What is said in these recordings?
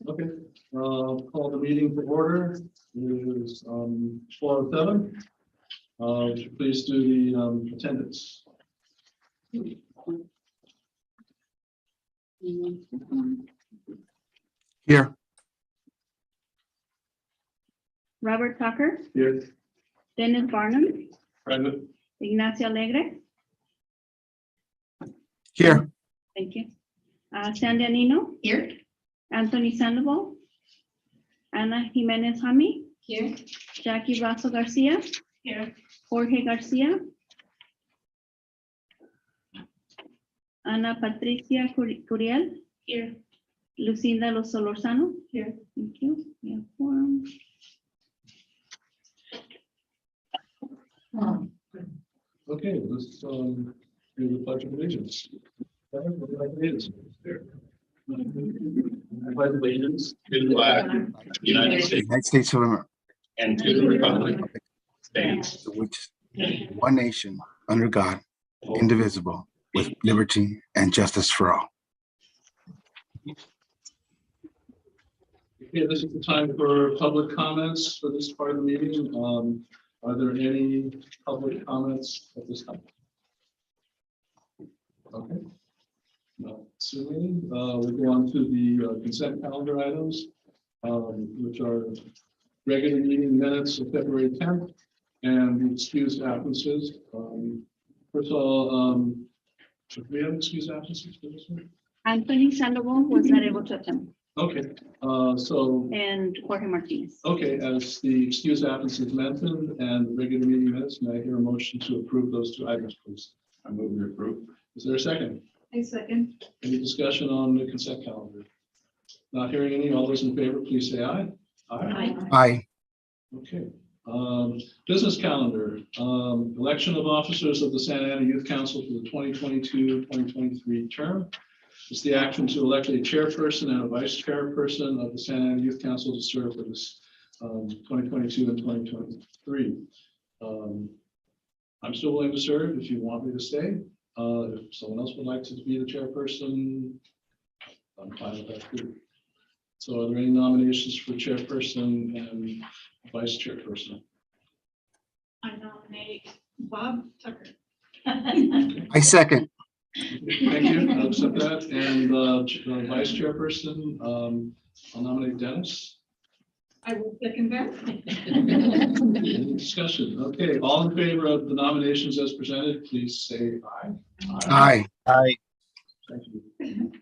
Okay, call the meeting to order. It is 4:07. Would you please do the attendance? Here. Robert Tucker, Yes. Dennis Barnum, Present. Ignacio Alegre, Here. thank you. Sandy Anino, Here. Anthony Sandoval, Ana Jimenez Jami, Here. Jackie Vaso Garcia, Here. Jorge Garcia, Ana Patricia Curiel, Here. Lucinda Solorzano. Here. Thank you. We have quorum. Okay, let's do the pledge of allegiance. I pledge allegiance to the flag of the United States United States of America, and to the republic stands which one nation under God, indivisible, with liberty and justice for all. Okay, this is the time for public comments for this part of the meeting. Are there any public comments at this time? Okay. Not seeing. We'll go on to the consent calendar items, which are regular meeting minutes of February 10th and the excused absences. First of all, do we have excused absences for this one? Anthony Sandoval was not able to attend, Okay, so and Jorge Martinez. okay, as the excused absences mentioned and the regular meeting minutes, may I hear a motion to approve those two items, please? I move to approve. Is there a second? I second. Any discussion on the consent calendar? Not hearing any. All those in favor, please say aye. Aye. Okay. Business calendar, election of officers of the Santa Ana Youth Council for the 2022-2023 term. It's the action to elect a chairperson and a vice chairperson of the Santa Ana Youth Council to serve for this 2022 and 2023. I'm still willing to serve if you want me to stay. If someone else would like to be the chairperson, I'm fine with that too. So are there any nominations for chairperson and vice chairperson? I nominate Bob Tucker. I second. Thank you. I'll accept that. And vice chairperson, I'll nominate Dennis. I will second that. Any discussion? Okay, all in favor of the nominations as presented, please say aye. Aye. Thank you.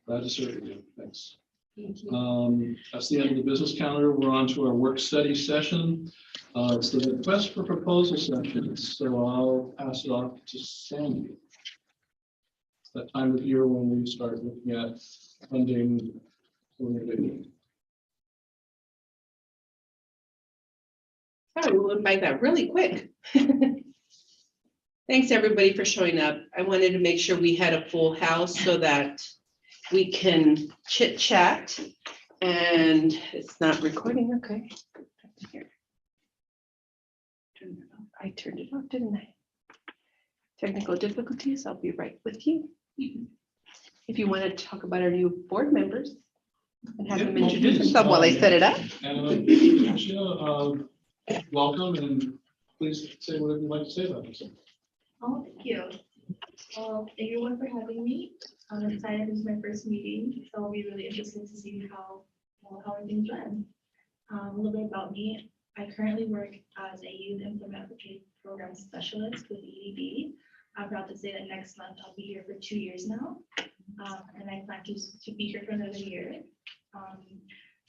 Glad to serve you. Thanks. That's the end of the business calendar. We're on to our work study session. It's the request for proposal session. So I'll pass it off to Sandy. It's that time of year when we start looking at funding. Oh, we went by that really quick. Thanks, everybody, for showing up. I wanted to make sure we had a full house so that we can chit chat. And it's not recording, okay. Here. Turn it off. I turned it off, didn't I? Technical difficulties, I'll be right with you. If you want to talk about our new board members and have them introduce themselves while I set it up. Welcome, and please say whatever you'd like to say about yourself. Oh, thank you. Well, thank you everyone for having me. I'm excited. This is my first meeting, so I'll be really interested to see how everything's run. A little bit about me. I currently work as a youth employment opportunity program specialist with WDB. I'm proud to say that next month I'll be here for 2 years now, and I plan to be here for another year.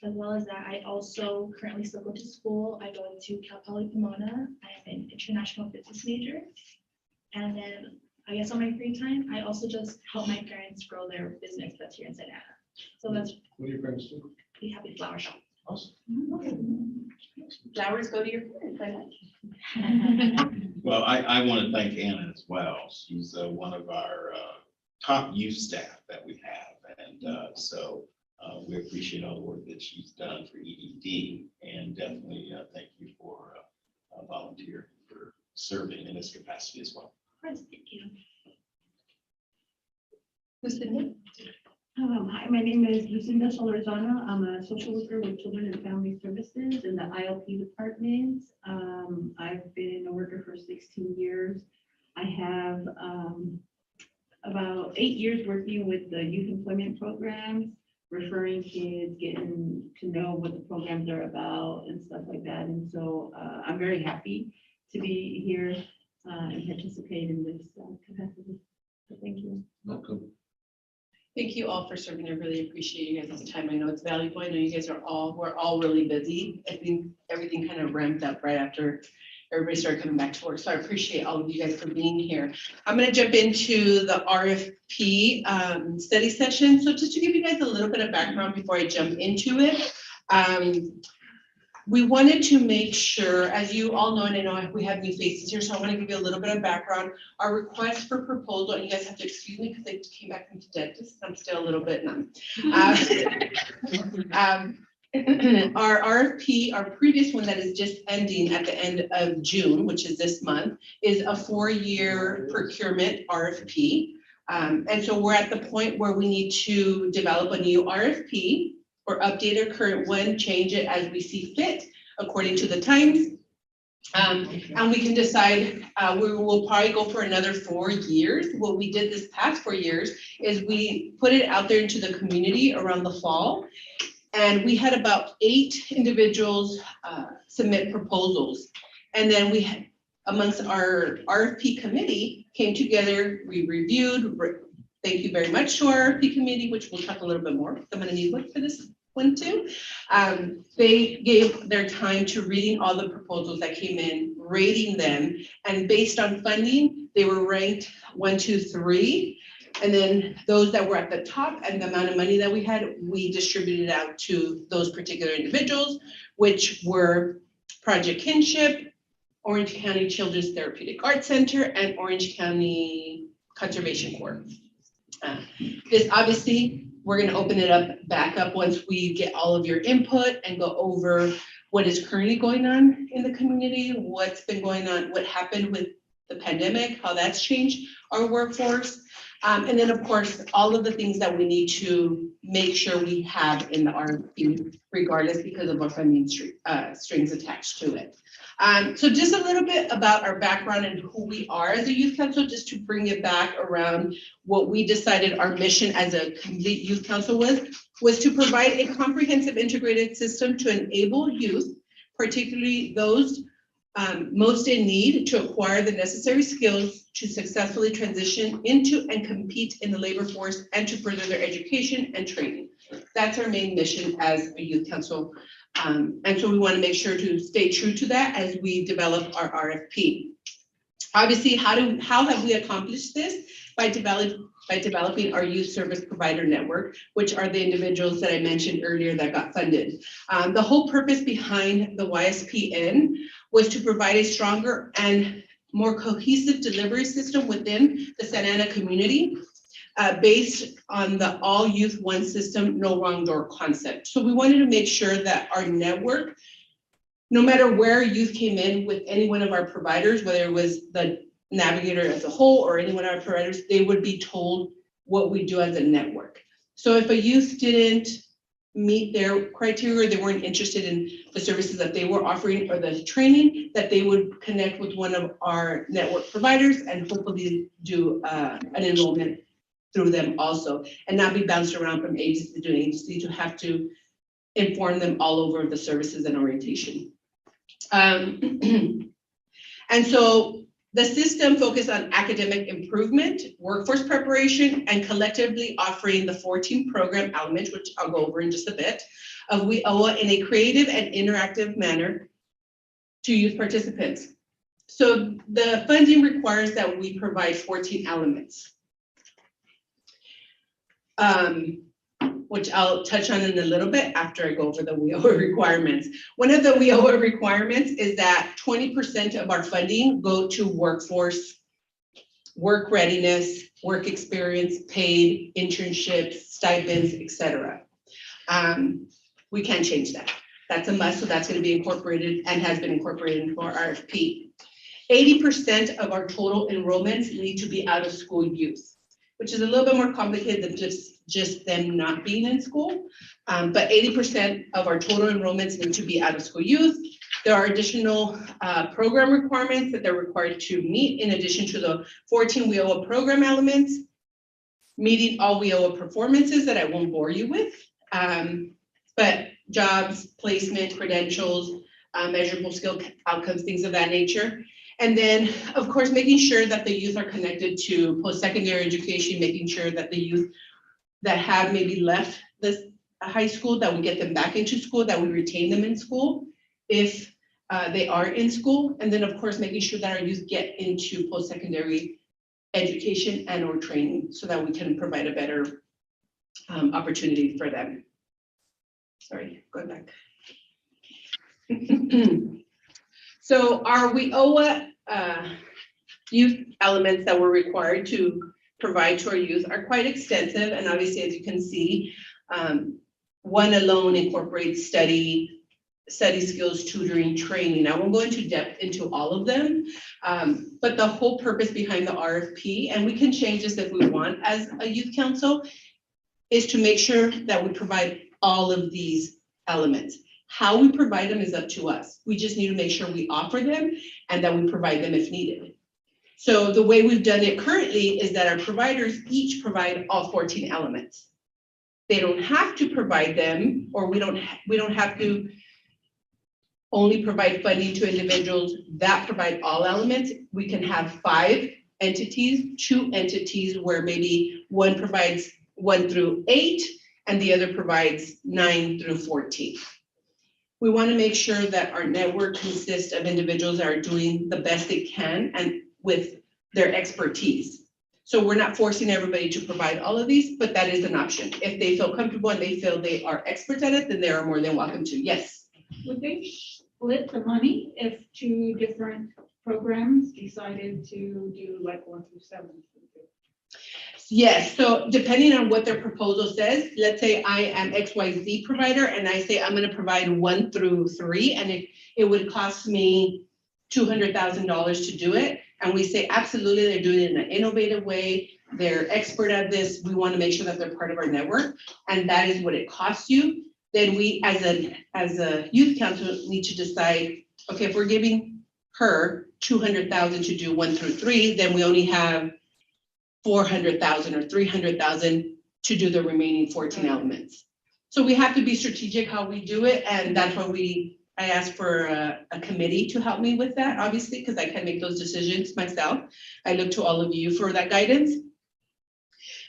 As well as that, I also currently still go to school. I go to Cal Poly Pomona. I am an international business major. And then I guess on my free time, I also just help my parents grow their business that's here in Santa Ana. So that's What do your parents do? the Happy Flower Shop. Awesome. Flowers go to your parents, I like. Well, I want to thank Anna as well. She's one of our top youth staff that we have. And so we appreciate all the work that she's done for EDD, and definitely thank you for volunteering for serving in this capacity as well. Of course, thank you. Who's the name? Hi, my name is Lucinda Solorzano. I'm a social worker with Children and Family Services in the ILP department. I've been a worker for 16 years. I have about 8 years working with the youth employment programs, referring kids, getting to know what the programs are about and stuff like that. And so I'm very happy to be here and participate in this capacity. So thank you. Welcome. Thank you all for serving. I really appreciate you guys' time. I know it's valuable. I know you guys we're all really busy. I think everything kind of ramped up right after everybody started coming back to work. So I appreciate all of you guys for being here. I'm gonna jump into the RFP study session. So just to give you guys a little bit of background before I jump into it. We wanted to make sure, as you all know, and I know we have new faces here, so I want to give you a little bit of background. Our request for proposal, and you guys have to excuse me because I came back from the dentist. I'm still a little bit numb. Our RFP, our previous one that is just ending at the end of June, which is this month, is a 4-year procurement RFP. And so we're at the point where we need to develop a new RFP or update our current one, change it as we see fit according to the times. And we can decide, we will probably go for another 4 years. What we did this past 4 years is we put it out there into the community around the fall. And we had about 8 individuals submit proposals. And then we had, amongst our RFP committee, came together, we reviewed. Thank you very much to our RFP committee, which we'll talk a little bit more. I'm gonna need one for this one too. They gave their time to reading all the proposals that came in, rating them, and based on funding, they were ranked 1, 2, 3. And then those that were at the top and the amount of money that we had, we distributed out to those particular individuals, which were Project Kinship, Orange County Children's Therapeutic Arts Center, and Orange County Conservation Corps. This obviously, we're going to open it up back up once we get all of your input and go over what is currently going on in the community, what's been going on, what happened with the pandemic, how that's changed our workforce. And then of course, all of the things that we need to make sure we have in the RFP regardless because of our funding strings attached to it. So just a little bit about our background and who we are as a youth council, just to bring it back around what we decided our mission as a complete youth council was to provide a comprehensive integrated system to enable youth, particularly those most in need, to acquire the necessary skills to successfully transition into and compete in the labor force and to further their education and training. That's our main mission as a youth council. And so we want to make sure to stay true to that as we develop our RFP. Obviously, how have we accomplished this? By developing our youth service provider network, which are the individuals that I mentioned earlier that got funded. The whole purpose behind the YSPN was to provide a stronger and more cohesive delivery system within the Santa Ana community, based on the all youth one system, no wrong door concept. So we wanted to make sure that our network, no matter where youth came in with any one of our providers, whether it was the navigator as a whole or any one of our providers, they would be told what we do as a network. So if a youth didn't meet their criteria, they weren't interested in the services that they were offering or the training, that they would connect with one of our network providers and hopefully do an enrollment through them also, and not be bounced around from agency to agency to have to inform them all over the services and orientation. And so the system focused on academic improvement, workforce preparation, and collectively offering the 14 program elements, which I'll go over in just a bit, of WIOA in a creative and interactive manner to youth participants. So the funding requires that we provide 14 elements, which I'll touch on in a little bit after I go over the WIOA requirements. One of the WIOA requirements is that 20% of our funding go to workforce, work readiness, work experience, paid internships, stipends, etc. We can't change that. That's a must, so that's going to be incorporated and has been incorporated into our RFP. 80% of our total enrollments need to be out of school youth, which is a little bit more complicated than just just them not being in school. But 80% of our total enrollments need to be out of school youth. There are additional program requirements that they're required to meet in addition to the 14 WIOA program elements, meeting all WIOA performances that I won't bore you with. But jobs, placement, credentials, measurable skill outcomes, things of that nature. And then, of course, making sure that the youth are connected to post-secondary education, making sure that the youth that have maybe left this high school, that we get them back into school, that we retain them in school if they are in school. And then, of course, making sure that our youth get into post-secondary education and or training so that we can provide a better opportunity for them. Sorry, going back. So our WIOA youth elements that we're required to provide to our youth are quite extensive. And obviously, as you can see, one alone incorporates study skills, tutoring, training. I won't go into depth into all of them, but the whole purpose behind the RFP, and we can change this if we want as a youth council, is to make sure that we provide all of these elements. How we provide them is up to us. We just need to make sure we offer them and that we provide them if needed. So the way we've done it currently is that our providers each provide all 14 elements. They don't have to provide them, or we don't have to only provide funding to individuals that provide all elements. We can have 5 entities, 2 entities where maybe one provides 1 through 8 and the other provides 9 through 14. We want to make sure that our network consists of individuals that are doing the best they can and with their expertise. So we're not forcing everybody to provide all of these, but that is an option. If they feel comfortable and they feel they are experts at it, then they are more than welcome to. Yes. Would they split the money if 2 different programs decided to do like 1 through 7? Yes, so depending on what their proposal says, let's say I am XYZ provider and I say I'm gonna provide 1 through 3 and it would cost me $200,000 to do it. And we say, absolutely, they're doing it in an innovative way. They're expert at this. We wanna make sure that they're part of our network and that is what it costs you. Then we, as a youth council, need to decide, okay, if we're giving her $200,000 to do 1 through 3, then we only have $400,000 or $300,000 to do the remaining 14 elements. So we have to be strategic how we do it, and that's why I asked for a committee to help me with that, obviously, because I can't make those decisions myself. I look to all of you for that guidance.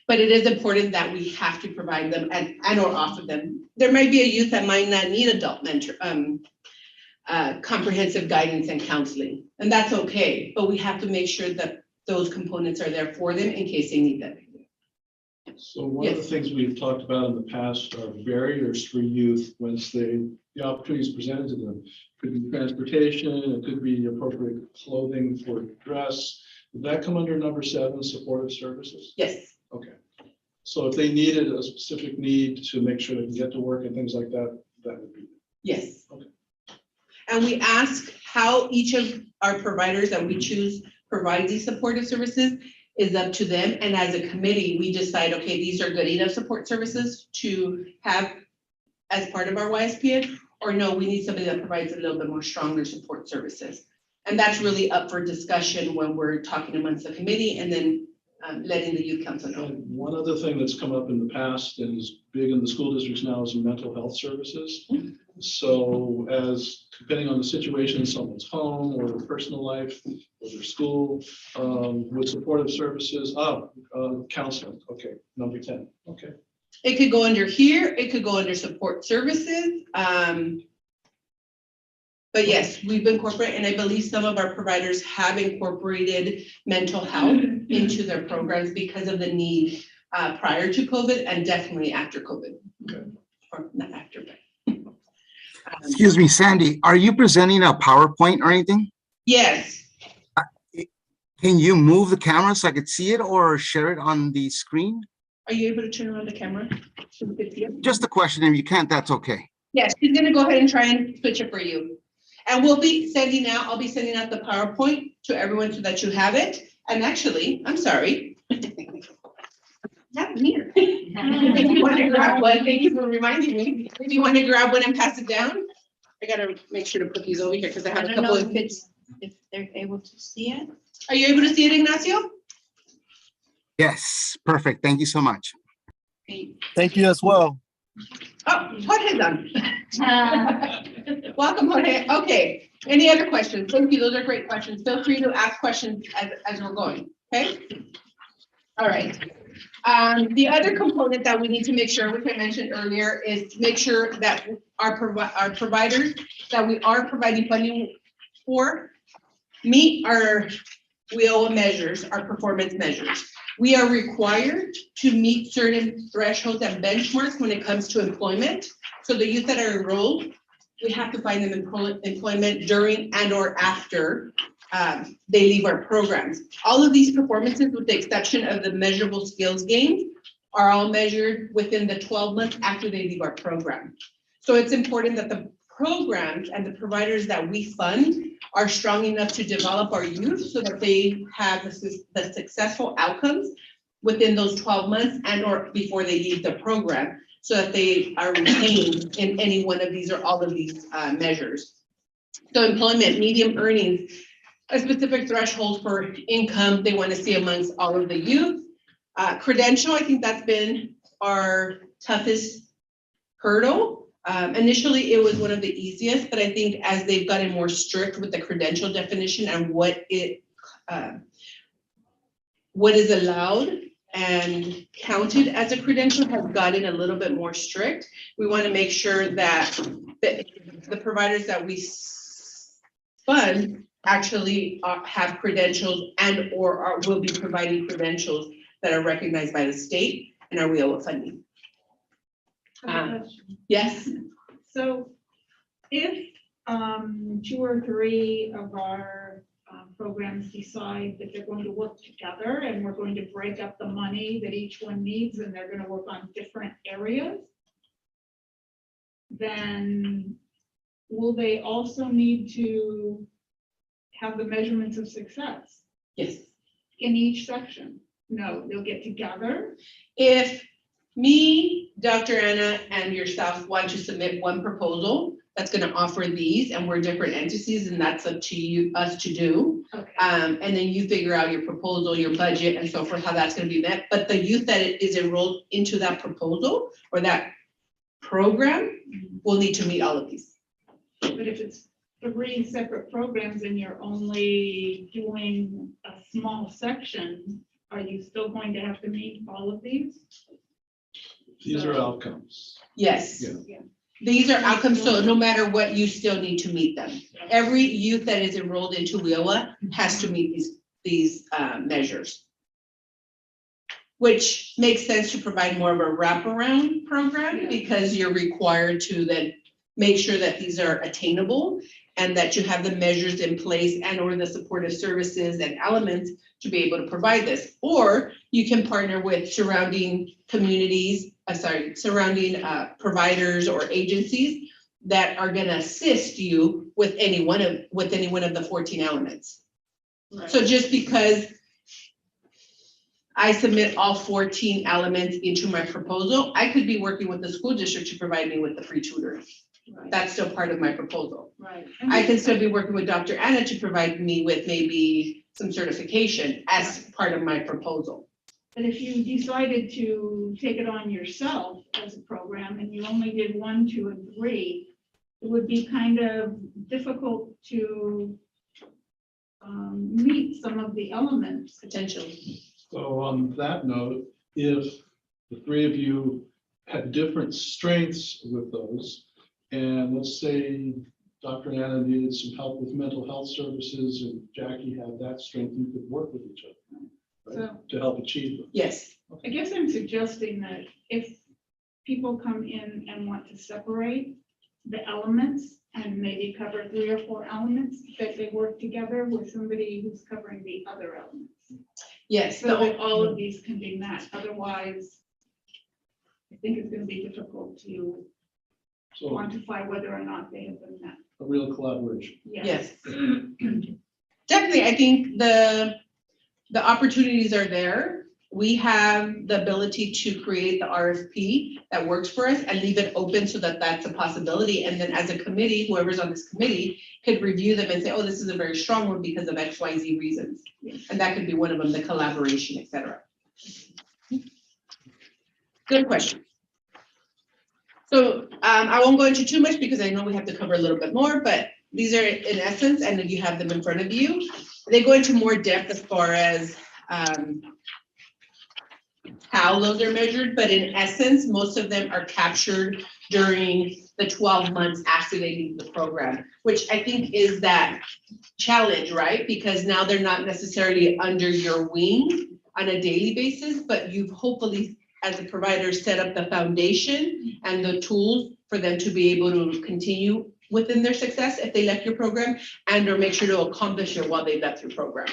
But it is important that we have to provide them and or offer them. There might be a youth that might not need adult mentor, comprehensive guidance and counseling, and that's okay. But we have to make sure that those components are there for them in case they need them. So one of the Yes. things we've talked about in the past are barriers for youth once the opportunity is presented to them. Could be transportation, it could be appropriate clothing for dress. Would that come under number 7, supportive services? Yes, Okay. So if they needed a specific need to make sure they can get to work and things like that, that would be. yes. Okay. And we ask how each of our providers that we choose provide these supportive services is up to them. And as a committee, we decide, okay, these are good enough support services to have as part of our YSPN, or no, we need somebody that provides a little bit more stronger support services. And that's really up for discussion when we're talking amongst the committee and then letting the youth council know. And one other thing that's come up in the past and is big in the school districts now is mental health services. So as, depending on the situation in someone's home or their personal life or their school, with supportive services, counseling, okay, number 10, okay. It could go under here, it could go under support services. But yes, we've incorporated, and I believe some of our providers have incorporated mental health into their programs because of the need prior to COVID and definitely after COVID. Okay. Or not after, but. Excuse me, Sandy, are you presenting a PowerPoint or anything? Yes, Can you move the camera so I could see it or share it on the screen? are you able to turn on the camera? So we could see it? Just a question. If you can't, that's okay. Yes, she's gonna go ahead and try and switch it for you. And I'll be sending out the PowerPoint to everyone so that you have it. And actually, I'm sorry. have them here. If you want to grab one, thank you for reminding me. If you want to grab one and pass it down, I gotta make sure to put these over here because I I have a don't couple know of. if they're able to see it. Are you able to see it, Ignacio? Yes, perfect. Thank you so much. Thank you as well. Oh, Jorge's on. Uh, Welcome, Jorge. Okay, any other questions? Thank you, those are great questions. Feel free to ask questions as we're going, okay? All right. The other component that we need to make sure, which I mentioned earlier, is to make sure that our providers that we are providing funding for meet our WIOA measures, our performance measures. We are required to meet certain thresholds and benchmarks when it comes to employment. So the youth that are enrolled, we have to find them employment during and or after they leave our programs. All of these performances, with the exception of the measurable skills gains, are all measured within the 12 months after they leave our program. So it's important that the programs and the providers that we fund are strong enough to develop our youth so that they have the successful outcomes within those 12 months and or before they leave the program, so that they are retained in any one of these or all of these measures. So employment, medium earnings, a specific threshold for income they want to see amongst all of the youth. Credential, I think that's been our toughest hurdle. Initially, it was one of the easiest, but I think as they've gotten more strict with the credential definition and what is allowed and counted as a credential has gotten a little bit more strict. We want to make sure that the providers that we fund actually have credentials and or will be providing credentials that are recognized by the state and are WIOA funding. Yes. So if 2 or 3 of our programs decide that they're going to work together and we're going to break up the money that each one needs and they're going to work on different areas, then will they also need to have the measurements of success Yes. in each section? No, they'll get together. If me, Dr. Anna, and yourself want to submit one proposal that's going to offer these, and we're different entities, and that's up to you, us to do. Okay. And then you figure out your proposal, your budget, and so forth, how that's going to be met. But the youth that is enrolled into that proposal or that program will need to meet all of these. But if it's 3 separate programs and you're only doing a small section, are you still going to have to meet all of these? These are outcomes. Yes. Yeah. These are outcomes, so no matter what, you still need to meet them. Every youth that is enrolled into WIOA has to meet these measures. Which makes sense to provide more of a wraparound program because you're required to then make sure that these are attainable and that you have the measures in place and or the supportive services and elements to be able to provide this. Or you can partner with surrounding communities, surrounding providers or agencies that are gonna assist you with any one of the 14 elements. Right. So just because I submit all 14 elements into my proposal, I could be working with the school district to provide me with the free tutoring. Right. That's still part of my proposal. Right. I can still be working with Dr. Anna to provide me with maybe some certification as part of my proposal. But if you decided to take it on yourself as a program and you only did 1, 2, and 3, it would be kind of difficult to meet some of the elements. Potentially. So on that note, if the 3 of you had different strengths with those, and let's say Dr. Anna needed some help with mental health services and Jackie had that strength, you could work with each other, right, to help achieve them. Yes. I guess I'm suggesting that if people come in and want to separate the elements and maybe cover 3 or 4 elements, that they work together with somebody who's covering the other elements. Yes. So that all of these can be met. Otherwise, I think it's going to be difficult to So quantify whether or not they have been met. a real collaboration. Yes. Definitely, I think the opportunities are there. we have the ability to create the RFP that works for us and leave it open so that that's a possibility. And then as a committee, whoever's on this committee could review them and say, oh, this is a very strong one because of X, Y, Z reasons. And that could be one of them, the collaboration, et cetera. Good question. So I won't go into too much because I know we have to cover a little bit more, but these are in essence, and you have them in front of you. They go into more depth as far as how those are measured, but in essence, most of them are captured during the 12 months after they leave the program, which I think is that challenge, right? Because now they're not necessarily under your wing on a daily basis, but you've hopefully, as a provider, set up the foundation and the tools for them to be able to continue within their success if they left your program and or make sure to accomplish it while they left your program.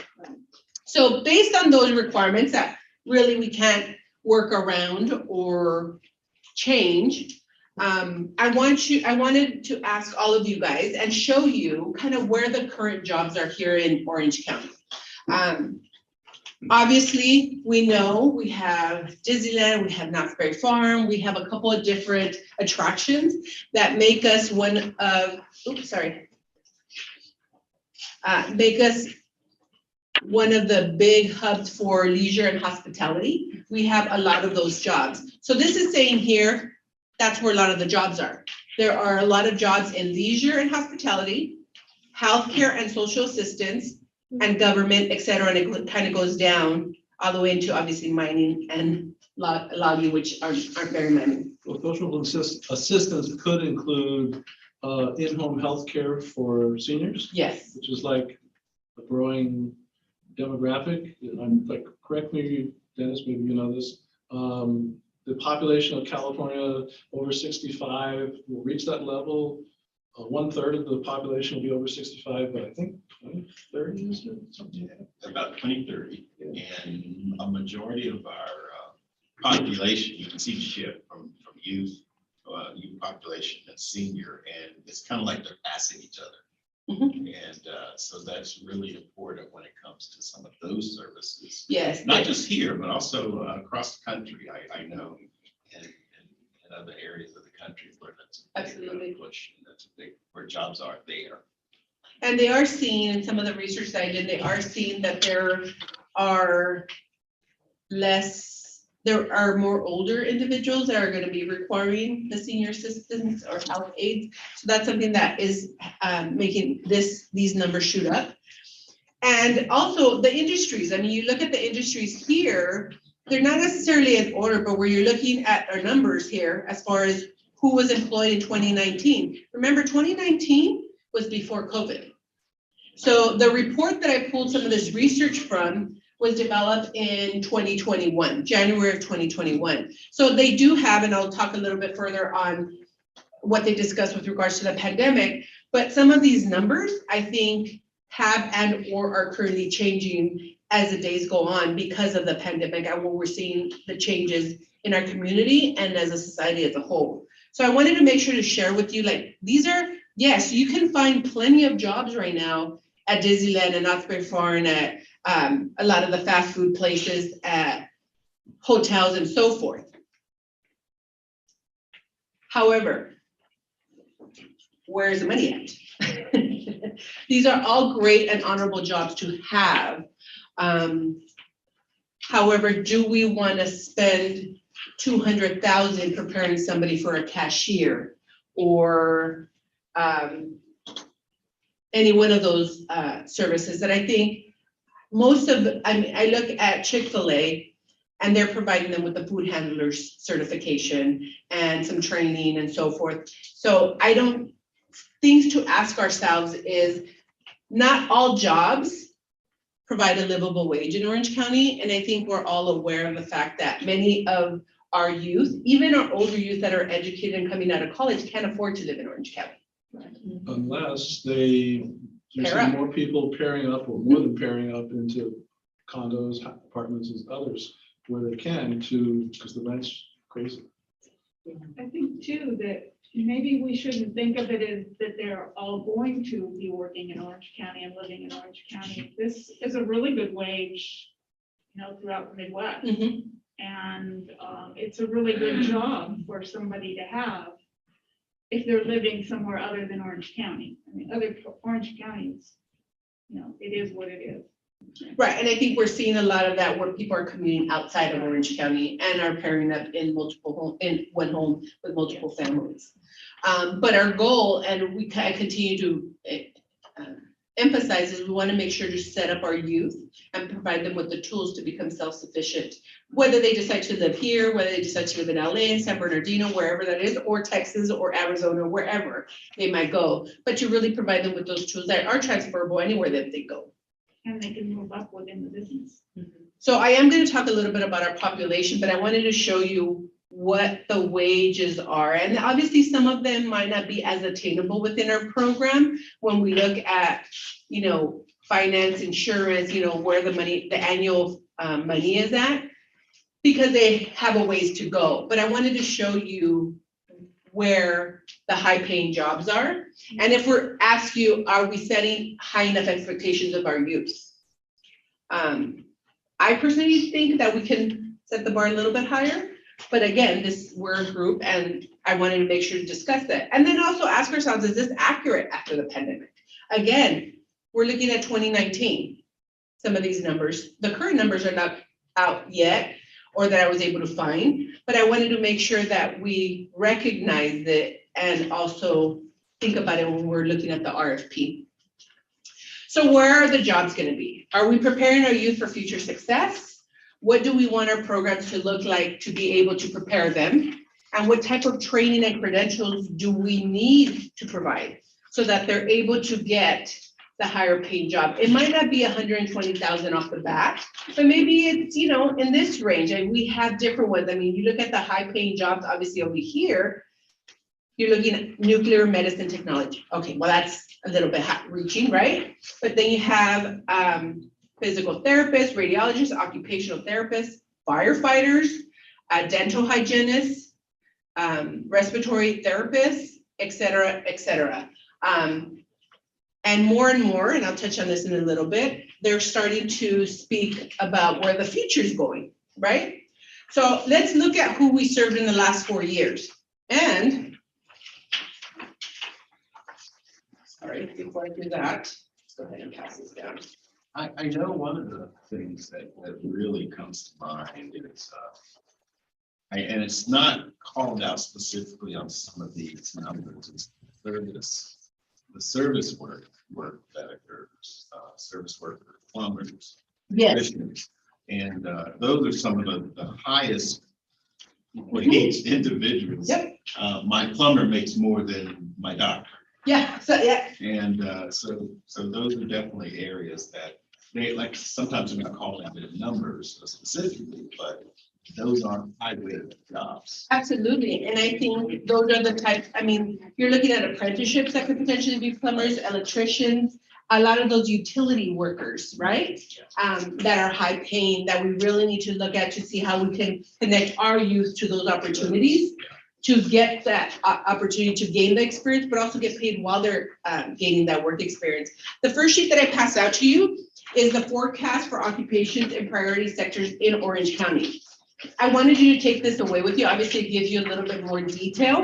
So based on those requirements that really we can't work around or change, I wanted to ask all of you guys and show you kind of where the current jobs are here in Orange County. Obviously, we know we have Disneyland, we have Knott's Berry Farm, we have a couple of different attractions that make us one of, make us one of the big hubs for leisure and hospitality. We have a lot of those jobs. So this is saying here, that's where a lot of the jobs are. There are a lot of jobs in leisure and hospitality, healthcare and social assistance, and government, et cetera, and it kind of goes down all the way into obviously mining and logging, which aren't very many. Well, social assistance could include in-home healthcare for seniors, Yes. which is like a growing demographic. I'm like, correct me, Dennis, maybe you know this. The population of California over 65 will reach that level. 1/3 of the population will be over 65, but I think 2030 is it? Something like that. About 2030, and a majority of our population, you can see the shift from youth population and senior, and it's kind of like they're passing each other. And so that's really important when it comes to some of those services. Yes. Not just here, but also across the country. I know in other areas of the country where that's a big Absolutely. push, and that's a big where jobs are there. And they are seeing in some of the research that I did, they are seeing that there are more older individuals that are going to be requiring the senior assistance or health aides. So that's something that is making these numbers shoot up. And also the industries. I mean, you look at the industries here, they're not necessarily in order, but where you're looking at our numbers here as far as who was employed in 2019. Remember, 2019 was before COVID. So the report that I pulled some of this research from was developed in 2021, January of 2021. So they do have, and I'll talk a little bit further on what they discussed with regards to the pandemic, but some of these numbers I think have and or are currently changing as the days go on because of the pandemic and what we're seeing the changes in our community and as a society as a whole. So I wanted to make sure to share with you, like, these are, yes, you can find plenty of jobs right now at Disneyland and Knott's Berry Farm, at a lot of the fast food places, at hotels and so forth. However, where's the money at? These are all great and honorable jobs to have. However, do we want to spend $200,000 preparing somebody for a cashier or any one of those services that I think most of, I look at Chick-fil-A and they're providing them with the food handlers certification and some training and so forth. So things to ask ourselves is not all jobs provide a livable wage in Orange County. And I think we're all aware of the fact that many of our youth, even our older youth that are educated and coming out of college, can't afford to live in Orange County. Unless you see Pair up. more people pairing up or more than pairing up into condos, apartments and others where they can because the rent's crazy. I think too, that maybe we shouldn't think of it as that they're all going to be working in Orange County and living in Orange County. This is a really good wage throughout the Midwest. Mhm. And it's a really good job for somebody to have if they're living somewhere other than Orange County. I mean, other Orange counties, it is what it is. Right, and I think we're seeing a lot of that where people are commuting outside of Orange County and are pairing up in in one home with multiple families. But our goal, and I continue to emphasize, is we want to make sure to set up our youth and provide them with the tools to become self-sufficient. Whether they decide to live here, whether they decide to live in LA, San Bernardino, wherever that is, or Texas or Arizona, wherever they might go, but to really provide them with those tools that are transferable anywhere that they go. And they can move up within the business. So I am going to talk a little bit about our population, but I wanted to show you what the wages are. And obviously some of them might not be as attainable within our program when we look at, finance, insurance, where the annual money is at, because they have a ways to go. But I wanted to show you where the high paying jobs are. And if we're asked you, are we setting high enough expectations of our youth? I personally think that we can set the bar a little bit higher, but again, we're a group and I wanted to make sure to discuss that. And then also ask ourselves, is this accurate after the pandemic? Again, we're looking at 2019. Some of these numbers, the current numbers are not out yet or that I was able to find, but I wanted to make sure that we recognize it and also think about it when we're looking at the RFP. So where are the jobs going to be? Are we preparing our youth for future success? What do we want our programs to look like to be able to prepare them? And what type of training and credentials do we need to provide so that they're able to get the higher paying job? It might not be 120,000 off the bat, but maybe it's, in this range. And we have different ones. I mean, you look at the high paying jobs, obviously over here, you're looking at nuclear medicine technology. Okay, well, that's a little bit reaching, right? But then you have physical therapists, radiologists, occupational therapists, firefighters, dental hygienists, respiratory therapists, et cetera, et cetera. And more, and I'll touch on this in a little bit, they're starting to speak about where the future is going, right? So let's look at who we served in the last 4 years. And sorry, before I do that, let's go ahead and pass this down. I know one of the things that really comes to mind is, and it's not called out specifically on some of these numbers, it's the service work that occurs, service workers, plumbers. Yes. electricians, and those are some of the highest wage individuals. Yep. My plumber makes more than my doctor. Yeah, so yeah, And so those are definitely areas that they like, sometimes they're not called out in numbers specifically, but those are high-wage jobs. absolutely. And I think those are the types, I mean, you're looking at apprenticeships that could potentially be plumbers, electricians, a lot of those utility workers, right? That are high paying, that we really need to look at to see how we can connect our youth to those opportunities to get that opportunity to gain the experience, but also get paid while they're gaining that work experience. The first sheet that I passed out to you is the forecast for occupations and priority sectors in Orange County. I wanted you to take this away with you. Obviously, it gives you a little bit more detail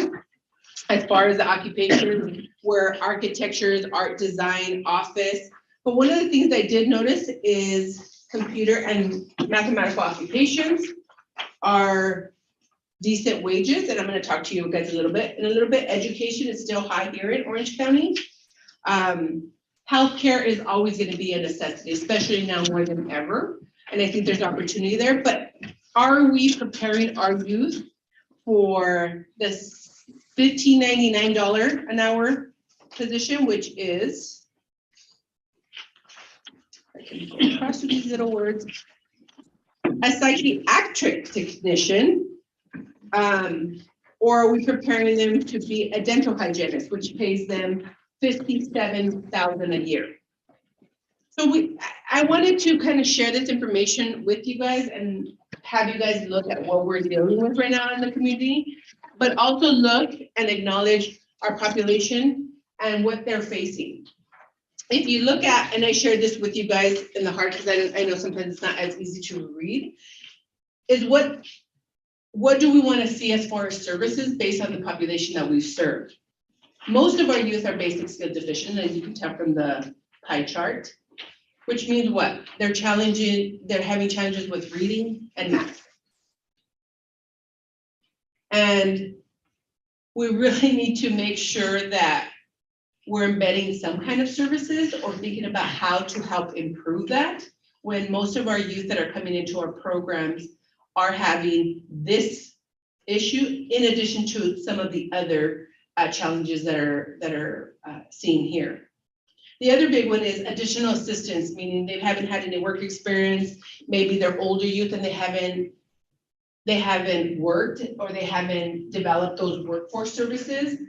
as far as the occupations, where architecture is, art, design, office. But one of the things I did notice is computer and mathematical occupations are decent wages, and I'm going to talk to you guys in a little bit. Education is still high here in Orange County. Healthcare is always going to be a necessity, especially now more than ever. And I think there's opportunity there. But are we preparing our youth for this $15.99 an hour position, which is, I can go across with these little words, a psychiatric technician? Or are we preparing them to be a dental hygienist, which pays them $57,000 a year? So I wanted to kind of share this information with you guys and have you guys look at what we're dealing with right now in the community, but also look and acknowledge our population and what they're facing. if you look at, and I shared this with you guys in the heart, because I know sometimes it's not as easy to read, is what do we want to see as far as services based on the population that we've served? Most of our youth are basic skill deficient, as you can tell from the pie chart, which means what? They're having challenges with reading and math. And we really need to make sure that we're embedding some kind of services or thinking about how to help improve that when most of our youth that are coming into our programs are having this issue in addition to some of the other challenges that are seen here. The other big one is additional assistance, meaning they haven't had any work experience, maybe they're older youth and they haven't worked or they haven't developed those workforce services.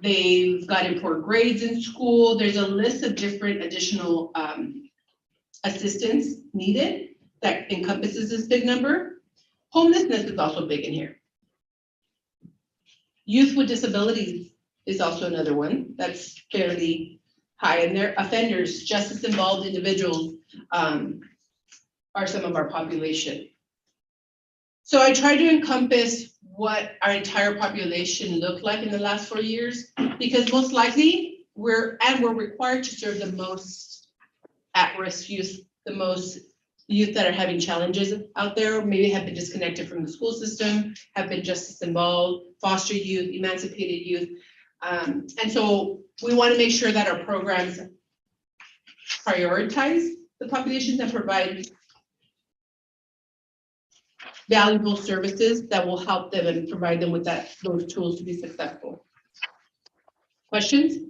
They've gotten poor grades in school. There's a list of different additional assistance needed that encompasses this big number. Homelessness is also big in here. Youth with disabilities is also another one that's fairly high in there. Offenders, justice involved individuals are some of our population. So I try to encompass what our entire population looked like in the last 4 years, because most likely we're required to serve the most at-risk youth, the most youth that are having challenges out there, maybe have been disconnected from the school system, have been justice involved, foster youth, emancipated youth. And so we want to make sure that our programs prioritize the populations and provide valuable services that will help them and provide them with those tools to be successful. Questions?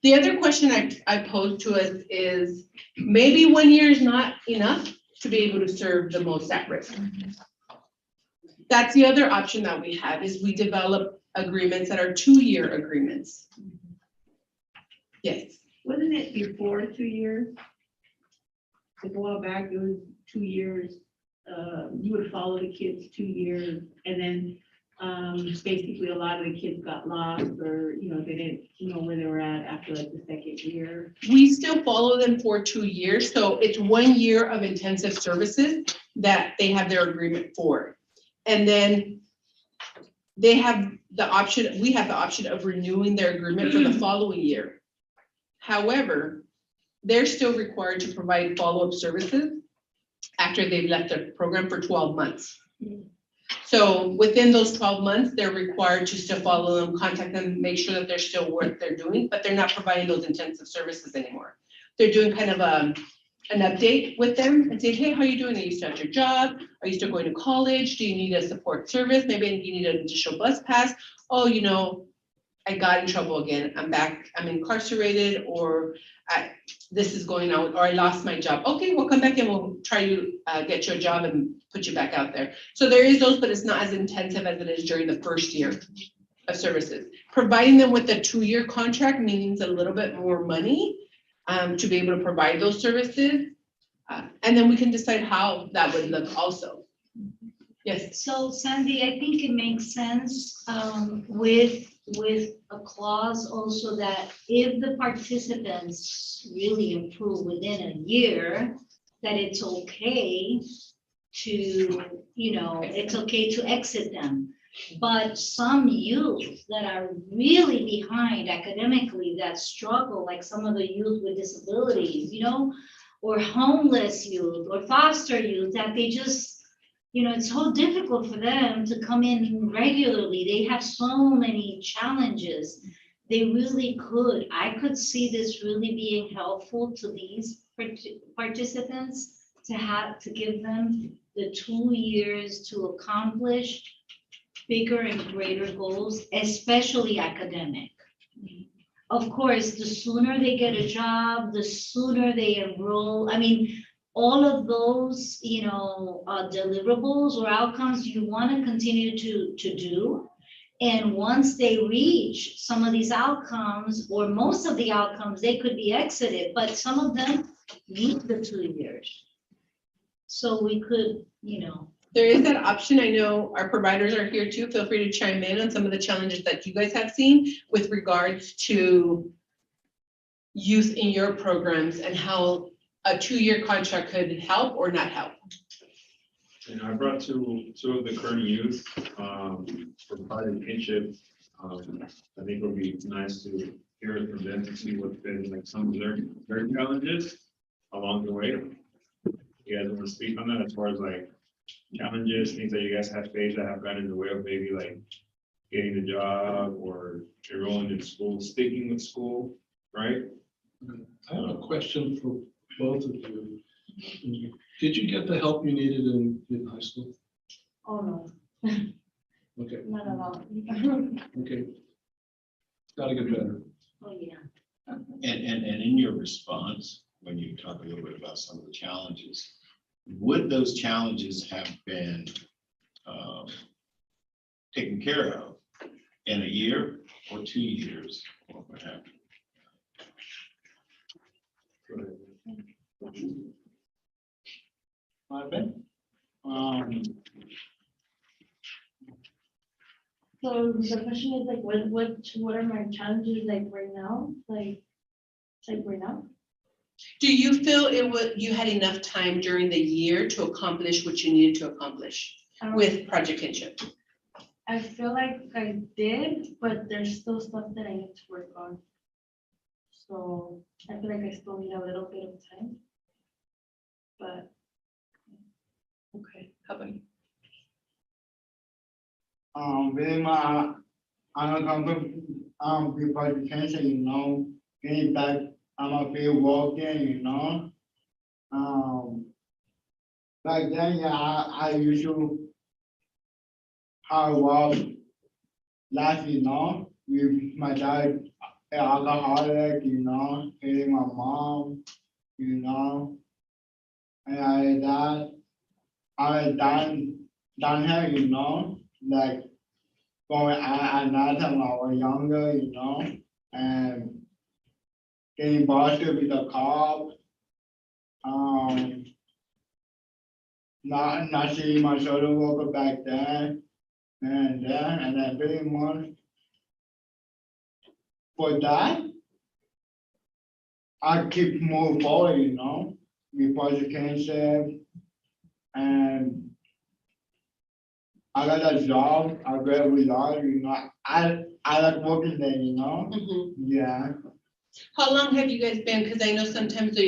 The other question I posed to us is, maybe 1 year is not enough to be able to serve the most at risk. That's the other option that we have, is we develop agreements that are 2-year agreements. Yes. Wasn't it before 2 years? A while back, it was 2 years. You would follow the kids 2 years, and then basically a lot of the kids got lost, or they didn't know where they were at after like the second year. We still follow them for 2 years, so it's 1 year of intensive services that they have their agreement for. And then they have the option, we have the option of renewing their agreement for the following year. However, they're still required to provide follow-up services after they've left the program for 12 months. So within those 12 months, they're required to still follow them, contact them, make sure that they're still what they're doing, but they're not providing those intensive services anymore. They're doing kind of an update with them and saying, hey, how are you doing? Are you still at your job? Are you still going to college? Do you need a support service? Maybe you need an additional bus pass. Oh, I got in trouble again. I'm back, I'm incarcerated, or this is going on, or I lost my job. Okay, we'll come back and we'll try to get you a job and put you back out there. So there is those, but it's not as intensive as it is during the first year of services. Providing them with a 2-year contract means a little bit more money to be able to provide those services. And then we can decide how that would look also. Yes. So Sandy, I think it makes sense with a clause also that if the participants really improve within a year, that it's okay to, it's okay to exit them. But some youth that are really behind academically, that struggle, like some of the youth with disabilities, or homeless youth or foster youth, that they just, it's so difficult for them to come in regularly. They have so many challenges. They really I could see this really being helpful to these participants to give them the 2 years to accomplish bigger and greater goals, especially academic. Of course, the sooner they get a job, the sooner they enroll. I mean, all of those, deliverables or outcomes you want to continue to do. And once they reach some of these outcomes, or most of the outcomes, they could be exited, but some of them need the 2 years. So we could, there is that option. I know our providers are here too. Feel free to chime in on some of the challenges that you guys have seen with regards to youth in your programs and how a 2-year contract could help or not help. And I brought two of the current youth, for project kinship. I think it'll be nice to hear it from them to see what's been like some of their challenges along the way. You guys want to speak on that as far as like challenges, things that you guys have faced that have gotten in the way of maybe like getting a job or enrolling in school, sticking with school, right? I have a question for both of you. Did you get the help you needed in high school? Oh, no, Okay, not at all. okay. Gotta get better. Oh, yeah. And in your response, when you talk a little bit about some of the challenges, would those challenges have been taken care of in a year or 2 years? Or what have you? Marvin? So the question is like, what are my challenges like right now? Like right now? Do you feel you had enough time during the year to accomplish what you needed to accomplish with Project Kinship? I feel like I did, but there's still stuff that I need to work on. So I feel like I still need a little bit of time. But Okay, how about you? With my uncomfortable with education, you know, getting back on my field working, you know. Back then, yeah, I used to hard work life, you know, with my dad, an alcoholic, you know, hating my mom, you know. And I done here, you know, like going at night when I was younger, you know, and getting busted with a cop. Not seeing my social worker back then, and then pretty much for that, I keep moving forward, you know, with Project Kinship, and I got a job, I got a job, you know, I like working there, you know, Mhm. yeah. How long have you guys been? Because I know sometimes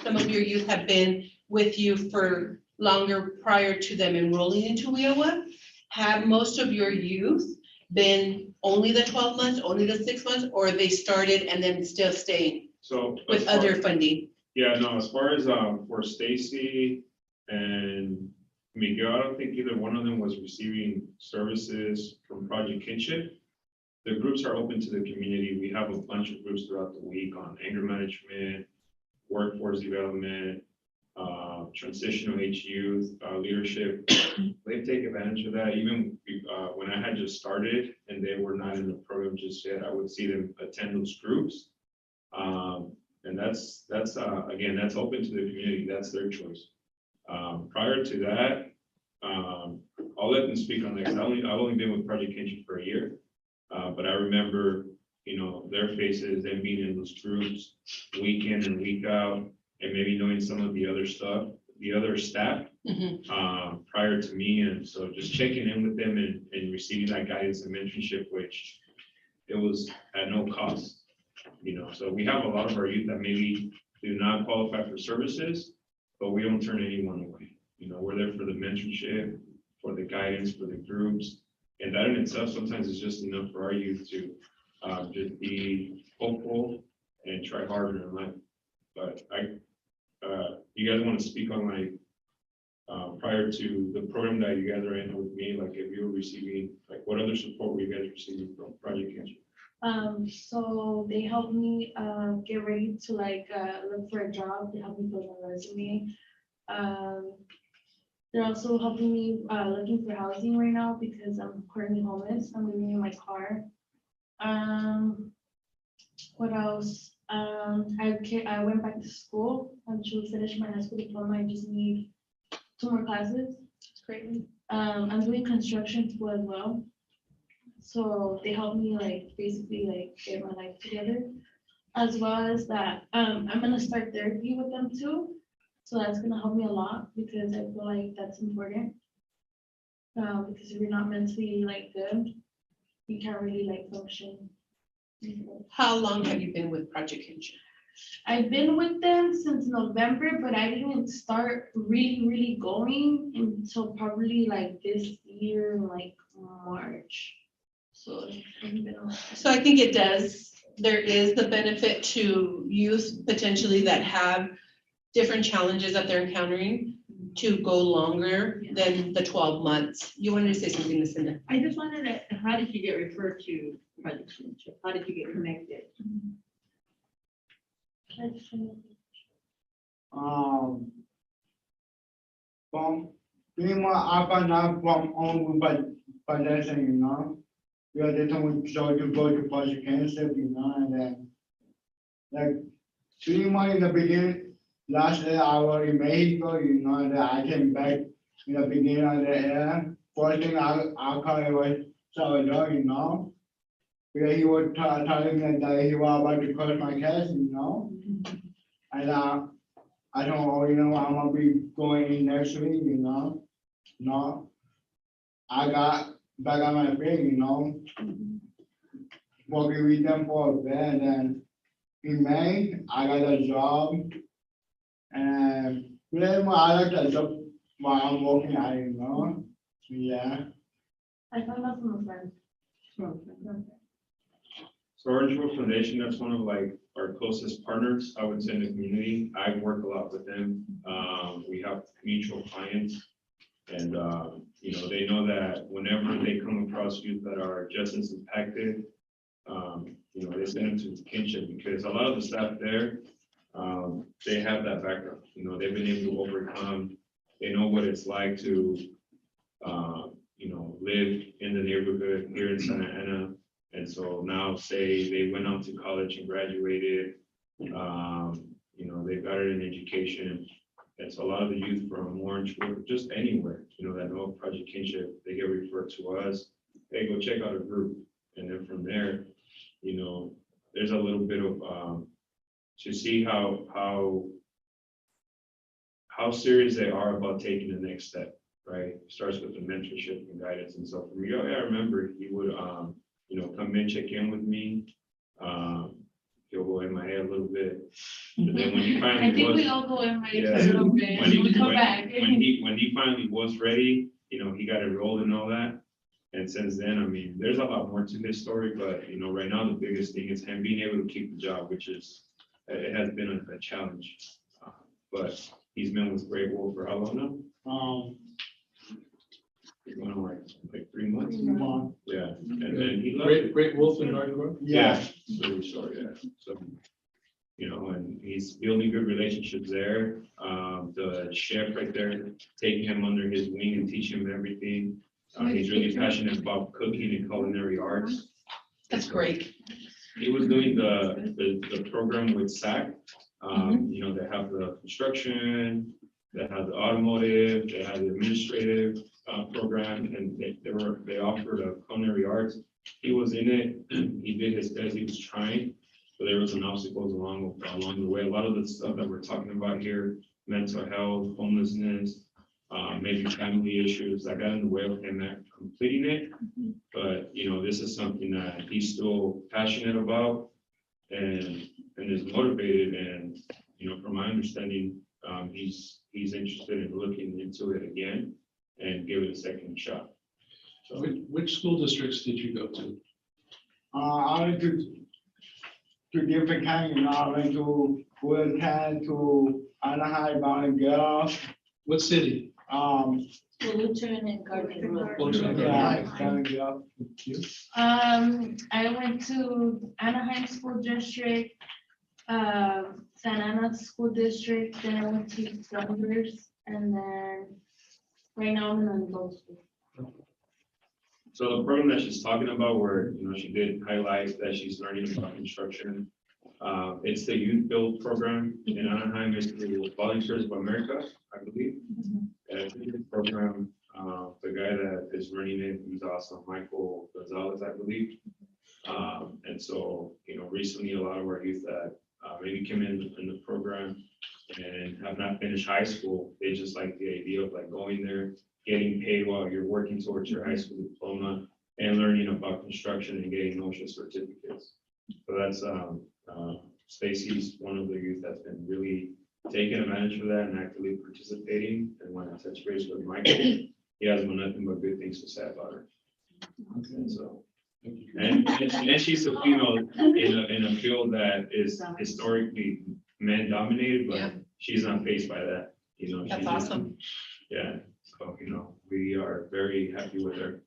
some of your youth have been with you for longer prior to them enrolling into WIOA. Have most of your youth been only the 12 months, only the 6 months, or they started and then still staying So. with as far- other funding? Yeah, no, as far as, for Stacy and Miguel, I don't think either one of them was receiving services from Project Kinship. The groups are open to the community. We have a bunch of groups throughout the week on anger management, workforce development, transitional age youth, leadership. They take advantage of that. Even when I had just started and they were not in the program just yet, I would see them attend those groups. And that's again, that's open to the community. That's their choice. Prior to that, I'll let them speak on that. I've only been with Project Kinship for a year. But I remember, you know, their faces, them being in those groups week in and week out, and maybe knowing some of the other stuff, the other staff prior to me. And so just checking in with them and receiving that guidance and mentorship, which it was at no cost, you know. So we have a lot of our youth that maybe do not qualify for services, but we don't turn anyone away. You know, we're there for the mentorship, for the guidance, for the groups. And that in itself sometimes is just enough for our youth to just be hopeful and try harder in life. But you guys want to speak on like prior to the program that you guys are in with me, like if you were receiving, like what other support were you guys receiving from Project Kinship? So they helped me get ready to like look for a job. They helped me build my resume. They're also helping me looking for housing right now because I'm currently homeless. I'm living in my car. What else? I went back to school to finish my high school diploma. I just need 2 more classes. Great. I'm doing construction school as well. So they help me like basically like get my life together. As well as that, I'm gonna start therapy with them too. So that's gonna help me a lot because I feel like that's important. Because if you're not mentally like good, you can't really like function. How long have you been with Project Kinship? I've been with them since November, but I didn't start really going until probably like this year, like March. So it's been a- So I think it does, there is the benefit to youth potentially that have different challenges that they're encountering to go longer than the 12 months. You wanted to say something, Lucinda? I just wanted to, how did you get referred to Project Kinship? How did you get connected? From pretty much after not from own possession, you know. We are the time we start to go to Project Cancer, you know, and then like pretty much in the beginning, last year I was in Mexico, you know, and then I came back in the beginning of the year. First thing I called it was Salvador, you know. Because he was telling me that he was about to cut my cash, you know. And I don't know, you know, I'm gonna be going in next week, you know. No, I got back on my feet, you know. Working with them for a bit, and then in May, I got a job. And pretty much I like the job while I'm working at it, you know. Yeah. I found out from a friend. So Orange Grove Foundation, that's one of like our closest partners, I would say, in the community. I work a lot with them. We have mutual clients. And, you know, they know that whenever they come across youth that are just as impacted, you know, they send them to Kinship because a lot of the staff there, they have that background. You know, they've been able to overcome, they know what it's like to, you know, live in the neighborhood here in Santa Ana. And so now say they went on to college and graduated, you know, they got an education. And so a lot of the youth from Orange, just anywhere, you know, that know Project Kinship, they get referred to us. Hey, go check out a group. And then from there, you know, there's a little bit of, to see how serious they are about taking the next step, right? Starts with the mentorship and guidance. And so for me, I remember he would, you know, come in, check in with me. He'll go MIA a little bit. But then when he I finally think was, we all go in my yeah, a little bit, when we come back. when he finally was ready, you know, he got enrolled and all that. And since then, I mean, there's a lot more to his story, but you know, right now the biggest thing is him being able to keep the job, which is, it has been a challenge. But he's been with Great Wolf for how long now? He's going on like 3 months. Yeah, and then he loved it. Great Wolf in Garden Grove? Yeah, really short, yeah. So, you know, and he's building good relationships there. The chef right there, taking him under his wing and teaching him everything. He's really passionate about cooking and culinary arts. That's great. He was doing the program with SAC. You know, they have the construction, they have the automotive, they have the administrative program, and they offered a culinary arts. He was in it, he did his best, he was trying, but there was some obstacles along the way. A lot of the stuff that we're talking about here, mental health, homelessness, maybe family issues, that got in the way of him not completing it. But, you know, this is something that he's still passionate about and is motivated. And, you know, from my understanding, he's interested in looking into it again and give it a second shot. So, Which school districts did you go to? I went to different counties, you know, I went to Fulton, to Anaheim, Bound Girls. What city? Lutheran and Garden Grove. Yeah, Bound Girls. I went to Anaheim School District, Santa Ana School District, then I went to Youngers, and then right now I'm in an adult school. so the program that she's talking about where, you know, she did highlight that she's learning about construction. It's the Youth Build program in Anaheim. It's the Volunteers of America, I believe. And it's a program The guy that is running it, he's awesome, Michael Gonzalez, I believe. And so, recently a lot of our youth that maybe came in the program and have not finished high school, they just like the idea of like going there, getting paid while you're working towards your high school diploma and learning about construction and getting OSHA certificates. So that's, Stacy's one of the youth that's been really taking advantage of that and actively participating. And when I touch base with Michael, he has nothing but good things to say about her. And so, and she's a female in a field that is historically man dominated, Yeah. but she's not faced by that, That's she's- awesome. Yeah, so, we are very happy with her.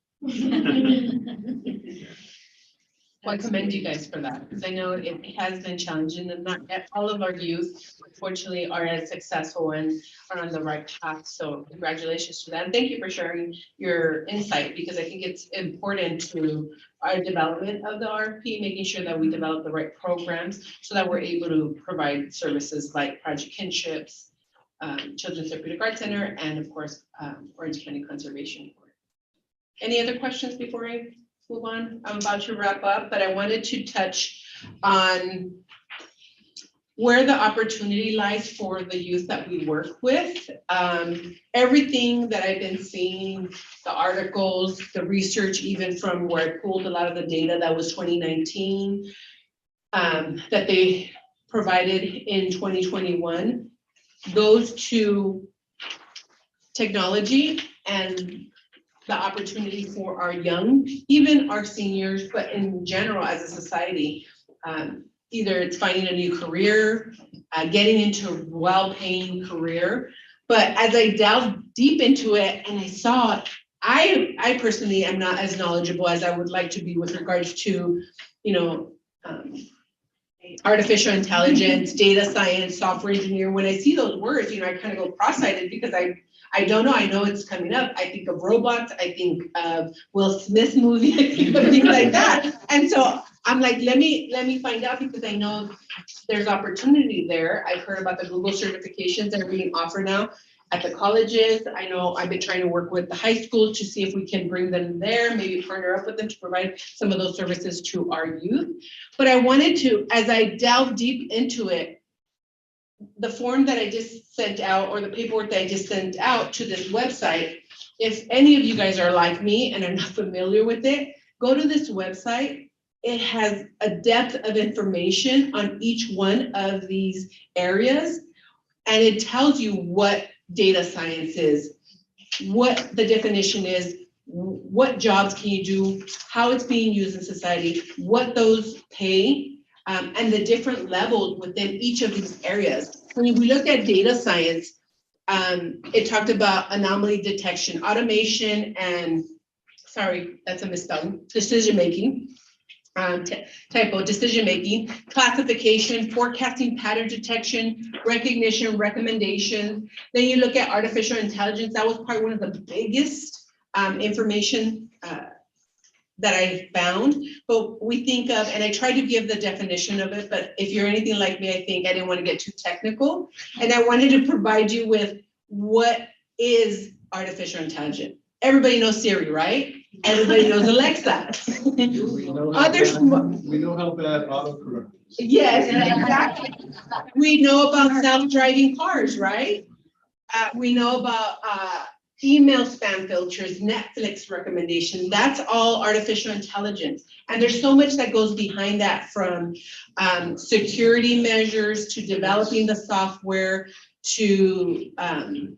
Well, I commend you guys for that, because I know it has been challenging and not all of our youth, unfortunately, are as successful and are on the right path. So congratulations to that. And thank you for sharing your insight, because I think it's important to our development of the RFP, making sure that we develop the right programs so that we're able to provide services like Project Kinships, Children's Therapeutic Arts Center, and of course, Orange County Conservation Board. Any other questions before I move on? I'm about to wrap up, but I wanted to touch on where the opportunity lies for the youth that we work with. Everything that I've been seeing, the articles, the research, even from where I pulled a lot of the data that was 2019, that they provided in 2021, goes to technology and the opportunity for our young, even our seniors, but in general as a society. Either it's finding a new career, getting into a well-paying career. But as I delved deep into it and I saw, I personally am not as knowledgeable as I would like to be with regards to, artificial intelligence, data science, software engineer. When I see those words, I kind of go cross-eyed because I don't know. I know it's coming up. I think of robots. I think of Will Smith's movie. I think of things like that. And so I'm like, let me find out, because I know there's opportunity there. I've heard about the Google certifications that are being offered now at the colleges. I know I've been trying to work with the high schools to see if we can bring them there, maybe partner up with them to provide some of those services to our youth. But I wanted to, as I delve deep into it, the form that I just sent out, or the paperwork that I just sent out to this website, if any of you guys are like me and are not familiar with it, go to this website. It has a depth of information on each one of these areas, and it tells you what data science is, what the definition is, what jobs can you do, how it's being used in society, what those pay, and the different levels within each of these areas. When we look at data science, it talked about anomaly detection, automation, and sorry, that's a misspelling, decision-making, typo, decision-making, classification, forecasting, pattern detection, recognition, recommendation. Then you look at artificial intelligence. That was probably one of the biggest information that I found. But we think of, and I try to give the definition of it, but if you're anything like me, I think I didn't want to get too technical. And I wanted to provide you with what is artificial intelligence. Everybody knows Siri, right? Everybody knows Alexa. We know Others, how bad autocorrect is. yes, exactly. We know about self-driving cars, right? We know about email spam filters, Netflix recommendations. That's all artificial intelligence. And there's so much that goes behind that, from security measures to developing the software, to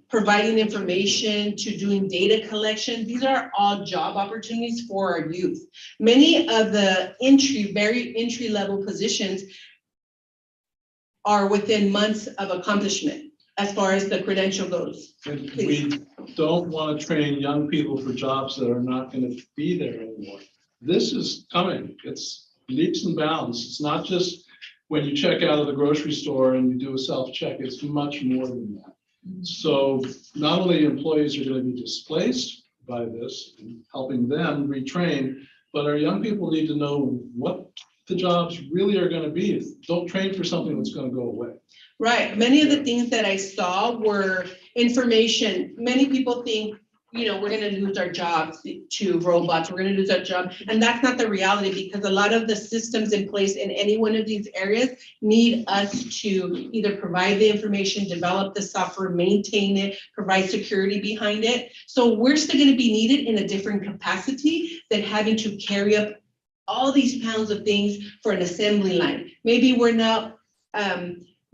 providing information, to doing data collection. These are all job opportunities for our youth. Many of the very entry-level positions are within months of accomplishment as far as the credential goes. And we don't want to train young people for jobs that are not going to be there anymore. This is coming. It's leaps and bounds. It's not just when you check out of the grocery store and you do a self-check, it's much more than that. So not only employees are going to be displaced by this, helping them retrain, but our young people need to know what the jobs really are going to be. Don't train for something that's going to go away. Right. Many of the things that I saw were information. Many people think, we're gonna lose our jobs to robots, we're gonna lose our job. And that's not the reality, because a lot of the systems in place in any one of these areas need us to either provide the information, develop the software, maintain it, provide security behind it. So we're still gonna be needed in a different capacity than having to carry up all these pounds of things for an assembly line. Maybe we're now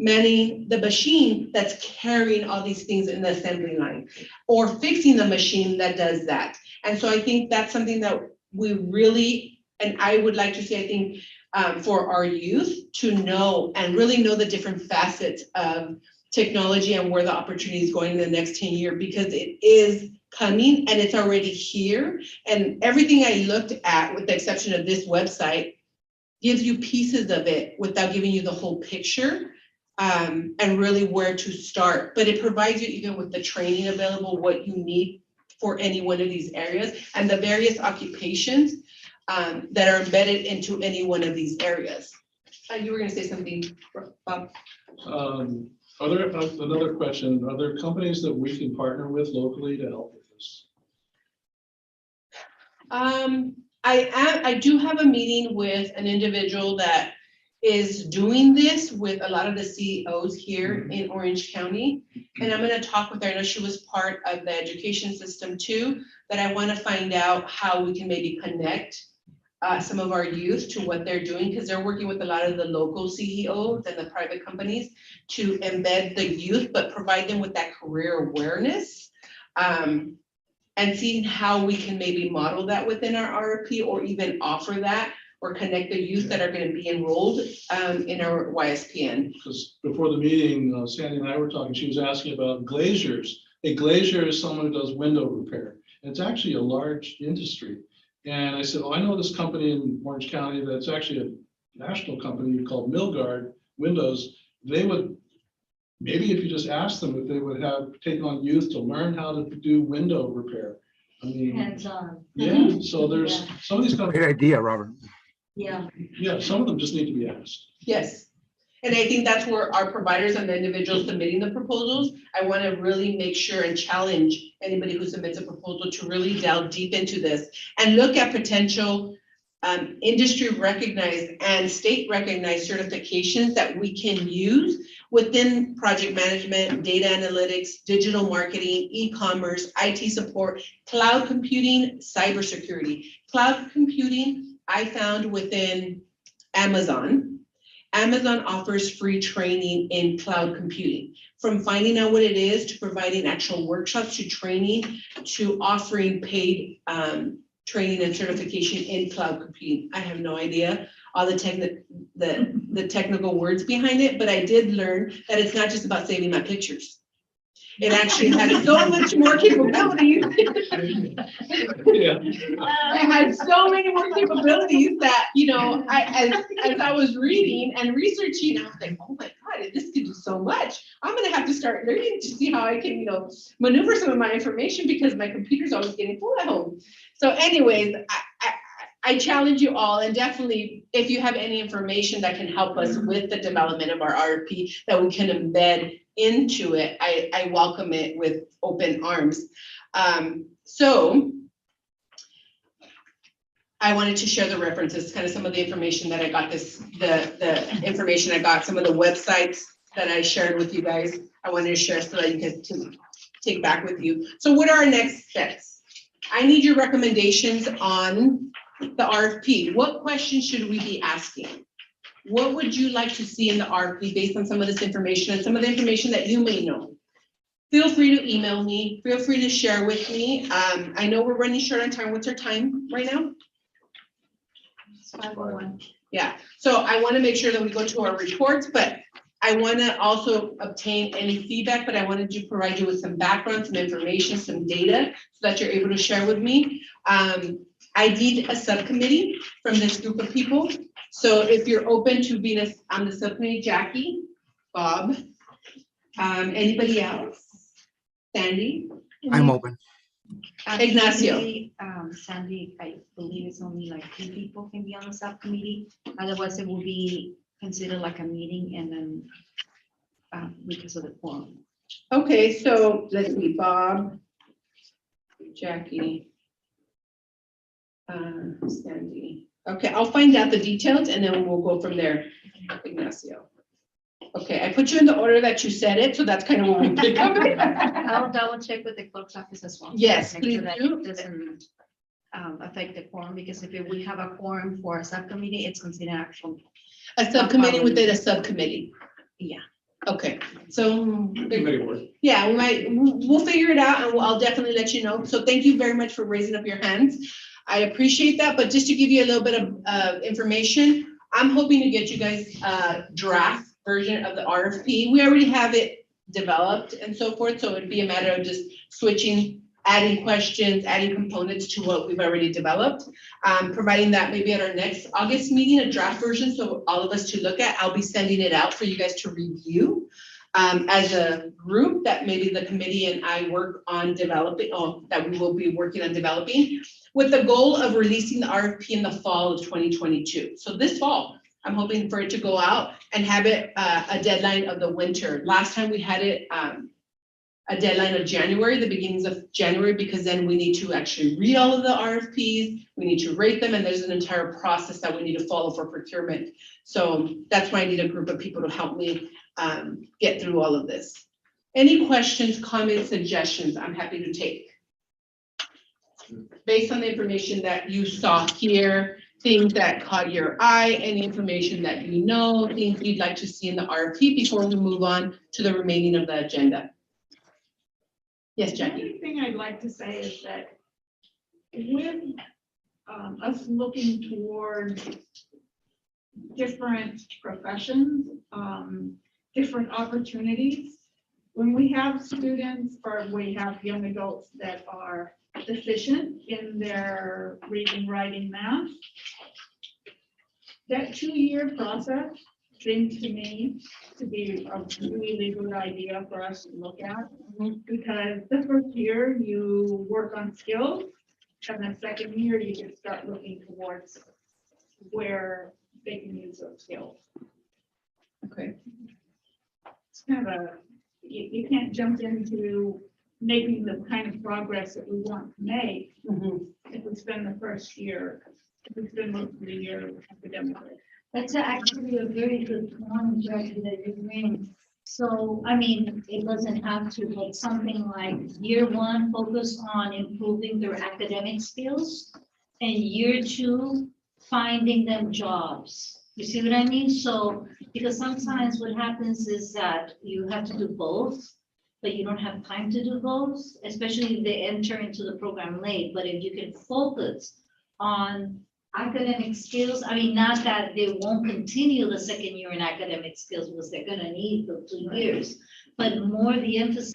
manning the machine that's carrying all these things in the assembly line, or fixing the machine that does that. And so I think that's something that we really, and I would like to see, I think, for our youth to know and really know the different facets of technology and where the opportunity is going in the next 10 years, because it is coming and it's already here. And everything I looked at, with the exception of this website, gives you pieces of it without giving you the whole picture. And really where to start, but it provides you even with the training available, what you need for any one of these areas and the various occupations that are embedded into any one of these areas. You were gonna say something, Bob? Another question, are there companies that we can partner with locally to help with this? I do have a meeting with an individual that is doing this with a lot of the CEOs here in Orange County. And I'm gonna talk with her. I know she was part of the education system too, that I wanna find out how we can maybe connect some of our youth to what they're doing, because they're working with a lot of the local CEOs and the private companies to embed the youth, but provide them with that career awareness. And seeing how we can maybe model that within our RFP, or even offer that, or connect the youth that are gonna be enrolled in our YSPN. Because before the meeting, Sandy and I were talking, she was asking about glaziers. A glazier is someone who does window repair. And it's actually a large industry. And I said, well, I know this company in Orange County that's actually a national company called Milgard Windows. They would, maybe if you just asked them if they would have taken on youth to learn how to do window repair. I mean, Hands-on. yeah, so there's some of these Great companies, idea, Robert. Yeah. yeah, some of them just need to be asked. Yes. And I think that's where our providers and the individuals submitting the proposals, I want to really make sure and challenge anybody who submits a proposal to really delve deep into this and look at potential industry recognized and state recognized certifications that we can use within project management, data analytics, digital marketing, e-commerce, IT support, cloud computing, cybersecurity. Cloud computing, I found within Amazon. Amazon offers free training in cloud computing, from finding out what it is, to providing actual workshops, to training, to offering paid training and certification in cloud computing. I have no idea all the technical words behind it, but I did learn that it's not just about saving my pictures. It actually has so much more capabilities. Yeah. It has so many more capabilities that, as I was reading and researching, I was like, oh my God, this could do so much. I'm gonna have to start learning to see how I can, maneuver some of my information, because my computer's always getting full at home. So anyways, I challenge you all, and definitely if you have any information that can help us with the development of our RFP that we can embed into it, I welcome it with open arms. So I wanted to share the references, kind of some of the information that I got, the information I got, some of the websites that I shared with you guys. I wanted to share so that you can take back with you. So what are our next steps? I need your recommendations on the RFP. What questions should we be asking? What would you like to see in the RFP based on some of this information and some of the information that you may know? Feel free to email me. Feel free to share with me. I know we're running short on time. What's our time right now? It's 5:01. Yeah, so I want to make sure that we go to our reports, but I want to also obtain any feedback, but I wanted to provide you with some background, some information, some data, so that you're able to share with me. I need a subcommittee from this group of people. So if you're open to being on the subcommittee, Jackie, Bob, anybody else? Sandy? I'm open. Ignacio. Sandy, I believe it's only like 2 people can be on the subcommittee. Otherwise, it will be considered like a meeting, and then because of the quorum. Okay, so let's see, Bob. Jackie. Sandy. Okay, I'll find out the details and then we'll go from there, Ignacio. Okay, I put you in the order that you said it, so that's kind of what we pick up. I'll double check with the clerk's office as well. Yes, Make please sure that do. it doesn't affect the quorum, because if we have a quorum for a subcommittee, it's considered actual. A subcommittee within a subcommittee. Yeah. Okay, so, Committee work. yeah, we'll figure it out and I'll definitely let you know. So thank you very much for raising up your hands. I appreciate that, but just to give you a little bit of information, I'm hoping to get you guys a draft version of the RFP. We already have it developed and so forth, so it'd be a matter of just switching, adding questions, adding components to what we've already developed. Providing that maybe at our next August meeting, a draft version, so all of us to look at. I'll be sending it out for you guys to review. As a group that maybe the committee and I work on developing, that we will be working on developing, with the goal of releasing the RFP in the fall of 2022. So this fall, I'm hoping for it to go out and have it a deadline of the winter. Last time we had it a deadline of January, the beginnings of January, because then we need to actually read all of the RFPs, we need to rate them, and there's an entire process that we need to follow for procurement. So that's why I need a group of people to help me get through all of this. Any questions, comments, suggestions, I'm happy to take. Based on the information that you saw here, things that caught your eye, any information that you know, things you'd like to see in the RFP before we move on to the remaining of the agenda. Yes, The Jackie. only thing I'd like to say is that with us looking toward different professions, different opportunities, when we have students or we have young adults that are deficient in their reading, writing, math, that 2-year process seems to me to be a really good idea for us to look at. Because the first year you work on skills, and the second year you can start looking towards where they can use those skills. Okay. It's kind of you can't jump into making the kind of progress that we want to make if we spend the first year, if we spend most of the year academically. That's actually a very good point, Jackie, that you bring. So, I mean, it doesn't have to, but something like year 1, focus on improving their academic skills, and year 2, finding them jobs. You see what I mean? So, because sometimes what happens is that you have to do both, but you don't have time to do both, especially if they enter into the program late. But if you can focus on academic skills, I mean, not that they won't continue the second year in academic skills because they're gonna need the 2 years, but more the emphasis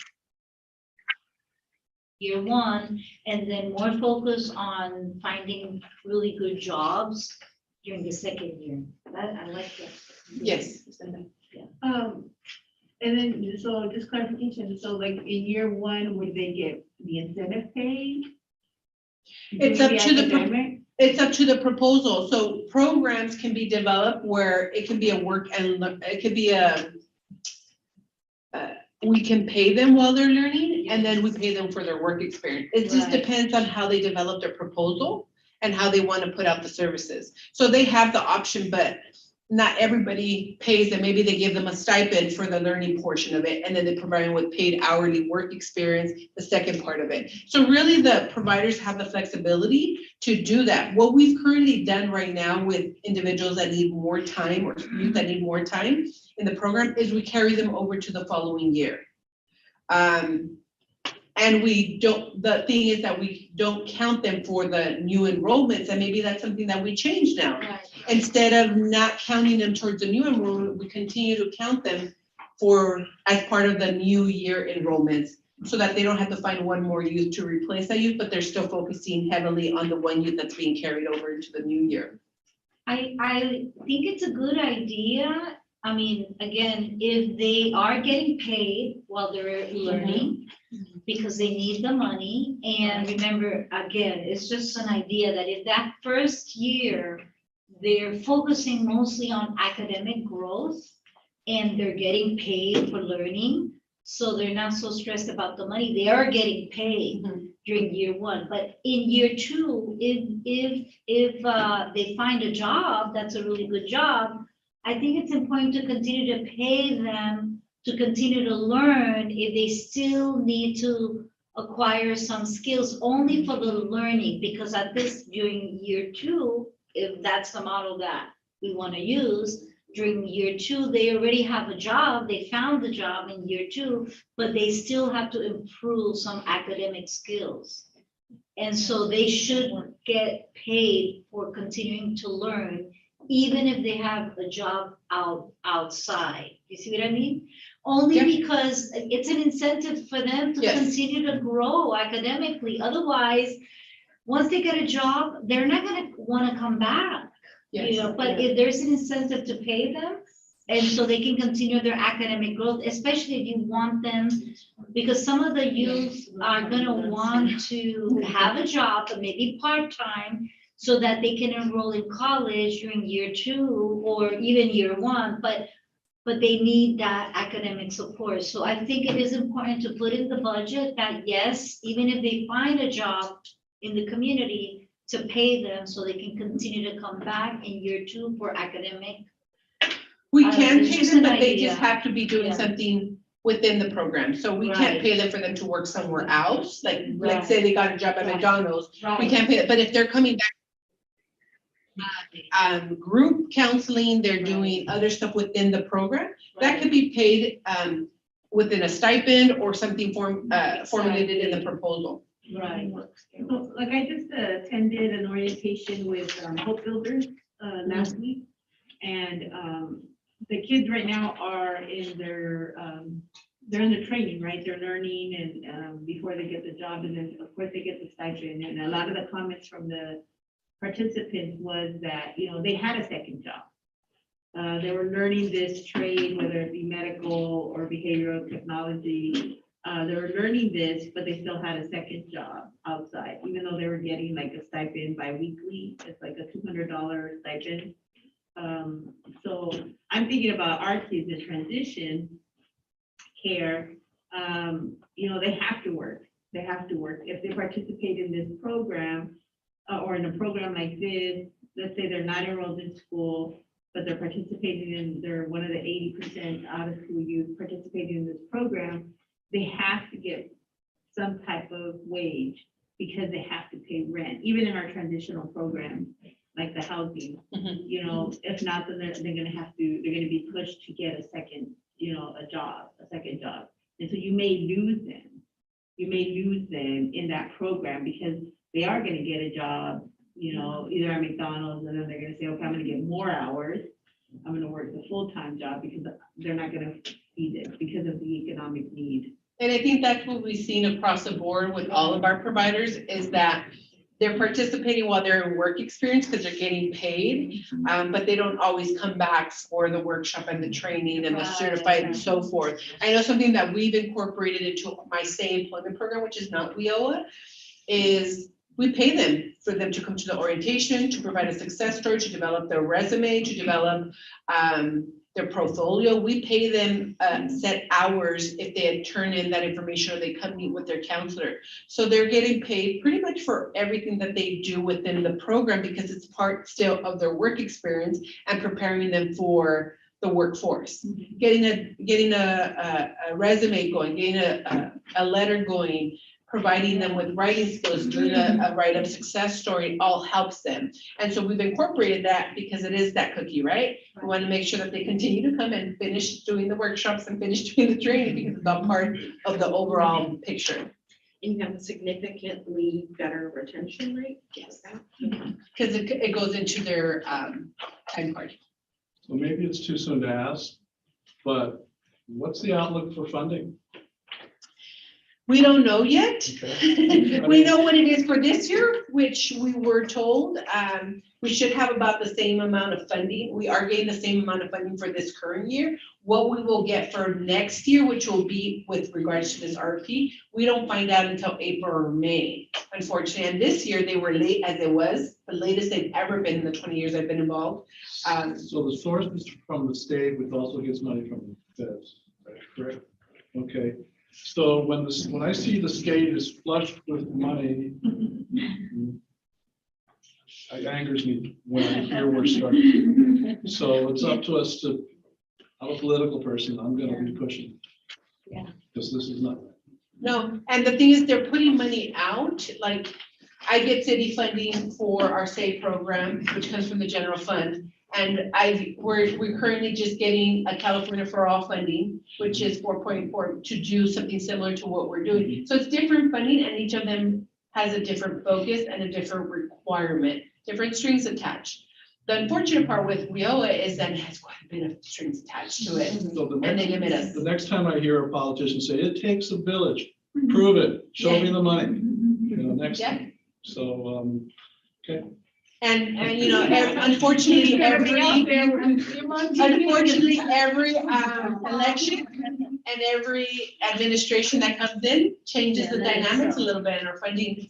year 1, and then more focus on finding really good jobs during the second year. That, I like that. Yes. And then, so just clarification, so like in year 1, would they get the incentive pay? It's Do up to the academic? It's up to the proposal. So programs can be developed where it can be a work and it could be we can pay them while they're learning and then we pay them for their work experience. It just Right. depends on how they develop their proposal and how they want to put out the services. So they have the option, but not everybody pays them. Maybe they give them a stipend for the learning portion of it, and then they provide them with paid hourly work experience, the second part of it. So really the providers have the flexibility to do that. What we've currently done right now with individuals that need more time or youth that need more time in the program is we carry them over to the following year. And we don't, the thing is that we don't count them for the new enrollments, and maybe that's something that we change now. Right. Instead of not counting them towards the new enrollment, we continue to count them for, as part of the new year enrollments, so that they don't have to find one more youth to replace that youth, but they're still focusing heavily on the one youth that's being carried over into the new year. I think it's a good idea. I mean, again, if they are getting paid while they're learning, because they need the money, and remember, again, it's just an idea that if that first year, they're focusing mostly on academic growth, and they're getting paid for learning, so they're not so stressed about the money, they are getting paid. during year one, but in year two, if they find a job, that's a really good job. I think it's important to continue to pay them to continue to learn if they still need to acquire some skills only for the learning, because at this, during year two, if that's the model that we want to use, during year two, they already have a job, they found the job in year two, but they still have to improve some academic skills. And so they should get paid for continuing to learn, even if they have a job outside. You see what I mean? Only Yeah. because it's an incentive for them to Yes. continue to grow academically. Otherwise, once they get a job, they're not gonna wanna come back. You know, but if there's an incentive to pay them, and so they can continue their academic growth, especially if you want them, because some of the youth are gonna want to have a job, but maybe part-time, so that they can enroll in college during year two or even year one, but they need that academic support. So I think it is important to put in the budget that, yes, even if they find a job in the community, to pay them so they can continue to come back in year two for academic. We It's can pay just them, an but they idea. just have to be doing Yeah. something within the program. So we can't Right. pay them for them to work somewhere else. Like, Right. let's say they got a job at Right. McDonald's, we Right. can't pay it. But if they're coming back, group counseling, they're doing other stuff within the program, that could be paid, within a stipend or something formulated in the proposal. Right. So, like, I just attended an orientation with Hope Builders last week. And the kids right now are in their, they're in the training, right? They're learning and before they get the job, and then of course they get the stipend. And a lot of the comments from the participants was that, you know, they had a second job. They were learning this trade, whether it be medical or behavioral technology. They were learning this, but they still had a second job outside, even though they were getting like a stipend bi-weekly. It's like a $200 stipend. So I'm thinking about our kids in transition care. You know, they have to work. They have to work. If they participate in this program or in a program like this, let's say they're not enrolled in school, but they're participating in, they're one of the 80% out of school youth participating in this program, they have to get some type of wage because they have to pay rent, even in our transitional program, like the housing. Mhm. You know, if not, then they're gonna be pushed to get a second, you know, a second job. And so you may lose them. You may lose them in that program because they are gonna get a job, you know, either at McDonald's, and then they're gonna say, okay, I'm gonna get more hours. I'm gonna work the full-time job because they're not gonna feed it because of the economic need. And I think that's what we've seen across the board with all of our providers is that they're participating while they're in work experience because they're getting paid, but they don't always come back for the workshop and the training and the certified and so forth. I know something that we've incorporated into my Say Employment program, which is not WIOA, is we pay them for them to come to the orientation, to provide a success story, to develop their resume, to develop their portfolio. We pay them set hours if they had turned in that information or they come meet with their counselor. So they're getting paid pretty much for everything that they do within the program because it's part still of their work experience and preparing them for the workforce. Getting a resume going, getting a letter going, providing them with writing skills, doing a write-up success story, all helps them. And so we've incorporated that because it is that cookie, right? We want to make sure that they continue to come and finish doing the workshops and finish doing the training because it's all part of the overall picture. And you have a significantly better retention rate? Yes. Because it goes into their time card. So maybe it's too soon to ask, but what's the outlook for funding? We don't know yet. Okay. We know what it is for this year, which we were told, we should have about the same amount of funding. We are getting the same amount of funding for this current year. What we will get for next year, which will be with regards to this RFP, we don't find out until April or May, unfortunately. And this year they were late as it was, the latest they've ever been in the 20 years I've been involved. So the source is from the state, which also gets money from the feds, right? Correct? Okay. So when I see the skate is flushed with money, it angers me when I hear we're starting. So it's up to us to, I'm a political person, I'm gonna be pushing. Yeah. Because this is not. No, and the thing is, they're putting money out, like, I get city funding for our SAVE program, which comes from the general fund. And we're currently just getting a California for All funding, which is 4.4 to do something similar to what we're doing. So it's different funding and each of them has a different focus and a different requirement, different strings attached. The unfortunate part with WIOA is that it has quite a bit of strings attached to it, So the and they next, limit us. the next time I hear a politician say, it takes a village, prove it, show me the money, you know, next Yeah. time. So, okay. And you know, unfortunately, every election and every administration that comes in changes the dynamics a little bit in our funding,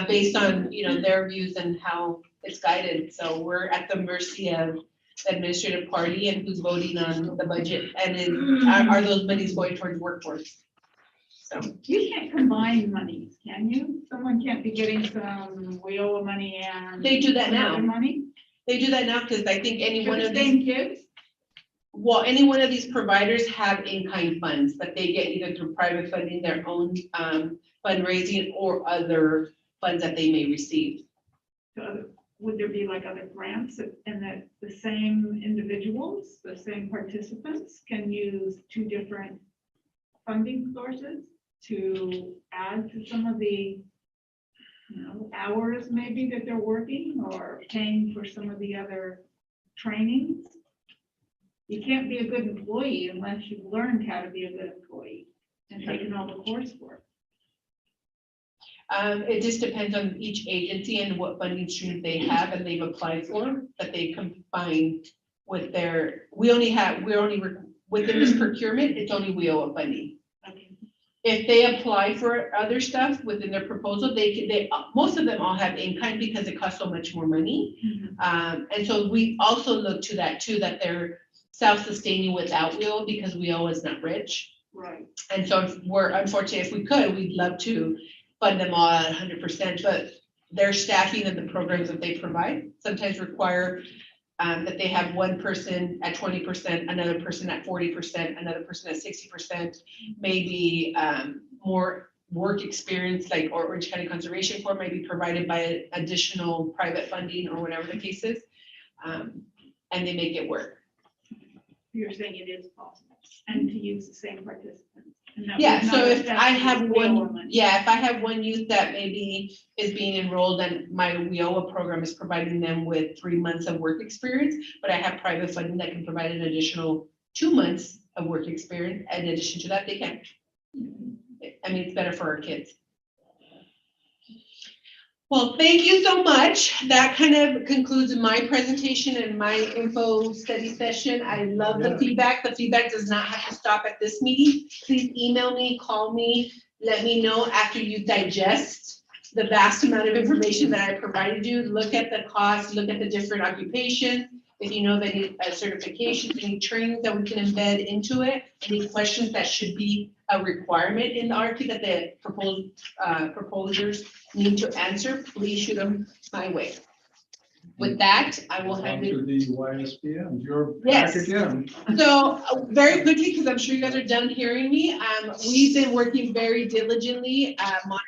based on, you know, their views and how it's guided. So we're at the mercy of the administrative party and who's voting on the budget, and then are those monies going towards workforce? So. You can't combine monies, can you? Someone can't be getting some WIOA money and. They do that some now. other Money? They do that now because I think any For one the of these, same kids? well, any one of these providers have in-kind funds that they get either through private funding, their own fundraising, or other funds that they may receive. So would there be like other grants and that the same individuals, the same participants can use two different funding sources to add to some of the, you know, hours maybe that they're working or paying for some of the other trainings? You can't be a good employee unless you've learned how to be a good employee and taken all the coursework. It just depends on each agency and what funding streams they have and they've applied for, that they combine with their, within this procurement, it's only WIOA funding. If they apply for other stuff within their proposal, most of them all have in-kind because it costs so much more money. And so we also look to that too, that they're self-sustaining without WIOA because WIOA is not rich. Right. And so if we're unfortunate, if we could, we'd love to fund them all at 100%, but their staffing and the programs that they provide sometimes require that they have one person at 20%, another person at 40%, another person at 60%, maybe more work experience, like Orange County Conservation Corps may be provided by additional private funding or whatever the case is, and they make it work. You're saying it is possible and to use the same participants. And that Yeah, would so not if affect I the have WIOA one, money. yeah, if I have one youth that maybe is being enrolled and my WIOA program is providing them with 3 months of work experience, but I have private funding that can provide an additional 2 months of work experience. In addition to that, they can. I mean, it's better for our kids. Well, thank you so much. That kind of concludes my presentation and my info study session. I love the feedback. The feedback does not have to stop at this meeting. Please email me, call me, let me know after you digest the vast amount of information that I provided you. Look at the cost, look at the different occupations. If you know of any certifications, any trainings that we can embed into it, any questions that should be a requirement in the RFP that the proposers need to answer, please shoot them my way. With that, I will hand it. To the YSPM, you're Yes. back again. So very quickly, because I'm sure you guys are done hearing me, we've been working very diligently monitoring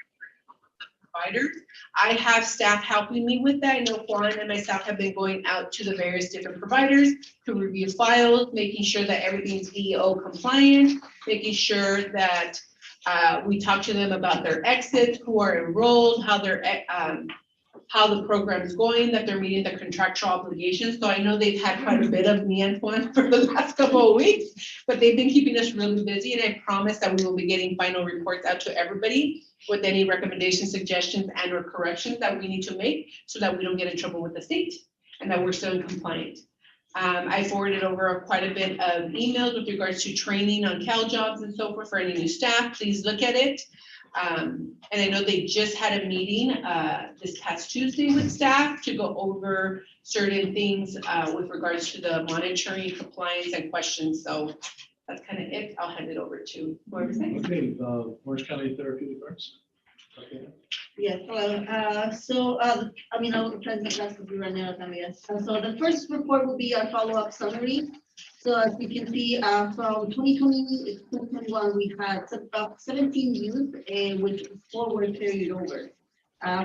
providers. I have staff helping me with that. I know Juan and myself have been going out to the various different providers to review files, making sure that everything's EO compliant, making sure that we talk to them about their exits, who are enrolled, how the program is going, that they're meeting the contractual obligations. So I know they've had quite a bit of me and Juan for the last couple of weeks, but they've been keeping us really busy, and I promise that we will be getting final reports out to everybody with any recommendations, suggestions, and or corrections that we need to make so that we don't get in trouble with the state and that we're still in compliant. I forwarded over quite a bit of emails with regards to training on Cal jobs and so forth for any new staff. Please look at it. And I know they just had a meeting this past Tuesday with staff to go over certain things with regards to the monitoring, compliance, and questions. So that's kind of it. I'll hand it over to whoever's next. Okay, Orange County Therapeutic Arts. Okay. Yes, hello. I mean, I'll try to be fast because we run out of time, yes. So the first report will be our follow-up summary. So as you can see, from 2020, 2021, we had about 17 youth, which 4 were carried over.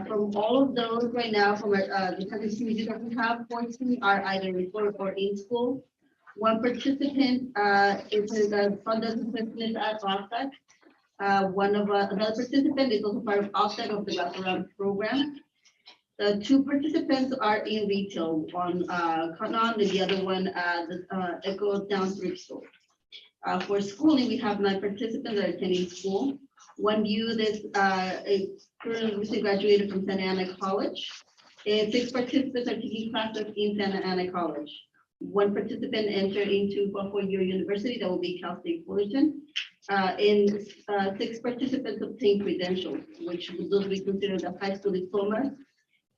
From all of those right now, from the 17 youth that we have, 14 are either reported or in school. 1 participant is a funded participant at OFSAC. Another participant is also part of OFSAC of the wraparound program. The 2 participants are in retail, one Kanan, and the other one Echo Down Thrift Store. For schooling, we have 9 participants that are attending school. 1 youth is currently graduated from Santa Ana College, and 6 participants are taking classes in Santa Ana College. 1 participant entered into a 4-year university that will be Cal State Fullerton. And 6 participants obtained credentials, which those we consider the high school diploma.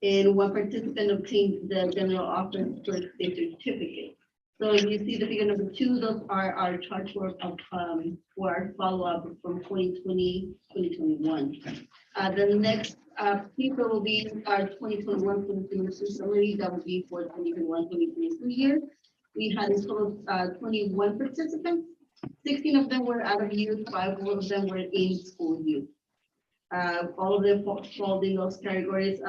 And 1 participant obtained the general office clerk certificate. So you see the figure number 2, those are our charge work of for our follow-up from 2020, 2021. The next paper will be our 2021, 2022 summary. That will be for 2021, 2022 year. We had a total of 21 participants. 16 of them were out of youth, 5 of them were in school youth. All of them fall in those categories.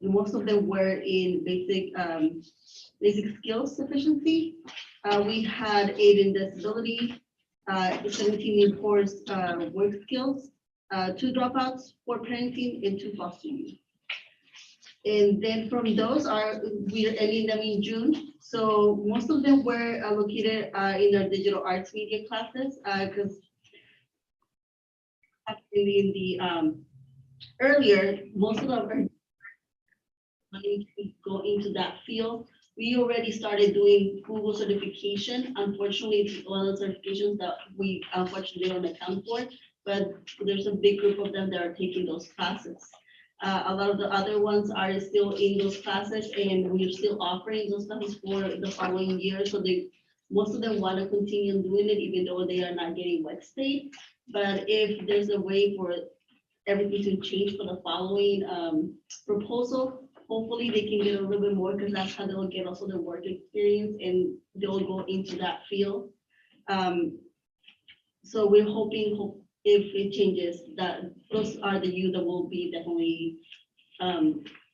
Most of them were in basic skills sufficiency. We had 8 in disability, 17 in course work skills, 2 dropouts, 4 parenting, and 2 foster youth. And then from those we're ending them in June. So most of them were located in our digital arts media classes because in the earlier, most of them are wanting to go into that field. We already started doing Google certification. Unfortunately, it's one of the certifications that we unfortunately don't account for, but there's a big group of them that are taking those classes. A lot of the other ones are still in those classes, and we're still offering those classes for the following year. So most of them want to continue doing it, even though they are not getting WEX paid. But if there's a way for everything to change for the following proposal, hopefully they can get a little bit more, because that's how they'll get also their work experience and they'll go into that field. So we're hoping if it changes, that those are the youth that will be definitely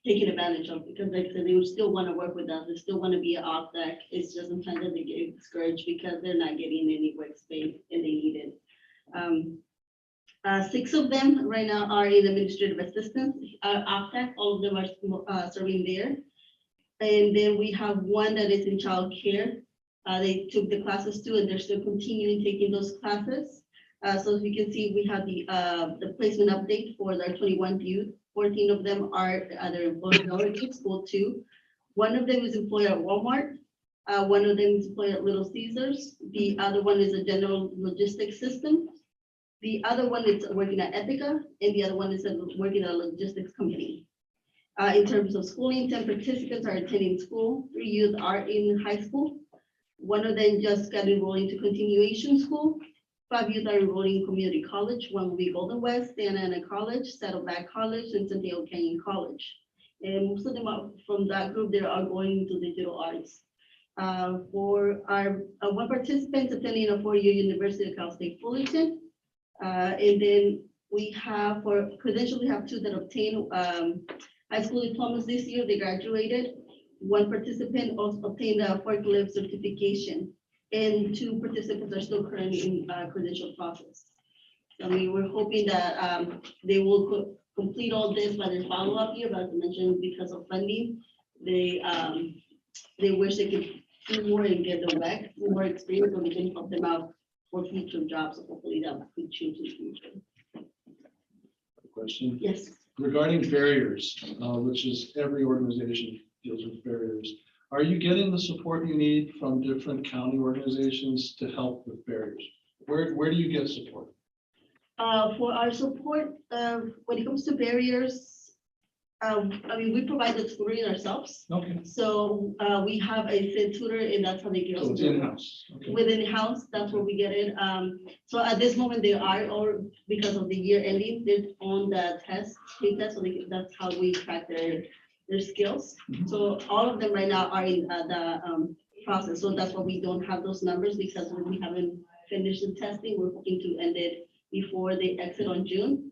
taken advantage of, because like I said, they would still want to work with us, they still want to be an OPSEC. It's just sometimes that they get discouraged because they're not getting any workspace and they need it. 6 of them right now are in administrative assistance, OPSEC, all of them are serving there. And then we have 1 that is in child care. They took the classes too, and they're still continuing taking those classes. So as you can see, we have the placement update for our 21 youth. 14 of them are either employed or in school too. 1 of them is employed at Walmart. 1 of them is employed at Little Caesars. The other one is a general logistics system. The other one is working at Ethica, and the other one is working at a logistics company. In terms of schooling, 10 participants are attending school. 3 youth are in high school. 1 of them just got enrolled into continuation school. 5 youth are enrolling in community college. 1 will be Golden West, Santa Ana College, Saddleback College, and Santiago Canyon College. And most of them are from that group, they are going into digital arts. For our 1 participant attending a 4-year university at Cal State Fullerton. And then we have for credentials, we have 2 that obtained high school diplomas this year. They graduated. 1 participant also obtained a forklift certification, and 2 participants are still currently in credential process. I mean, we're hoping that they will complete all this by their follow-up year, but as I mentioned, because of funding, they wish they could do more and get the WEX, more experience, so we can help them out for future jobs. Hopefully that could change in the future. Question. Yes. Regarding barriers, which is every organization deals with barriers. Are you getting the support you need from different county organizations to help with barriers? Where do you get support? For our support, when it comes to barriers, I mean, we provide the tutoring ourselves. Okay, So we have a Sid tutor and that's how they get so us. it's in-house. Okay. Within the house, that's where we get it. So at this moment, they are, or because of the year ending, they're on the test, state test, so that's how we track their skills. Mhm. So all of them right now are in the process, so that's why we don't have those numbers, because we haven't finished the testing. We're hoping to end it before they exit on June.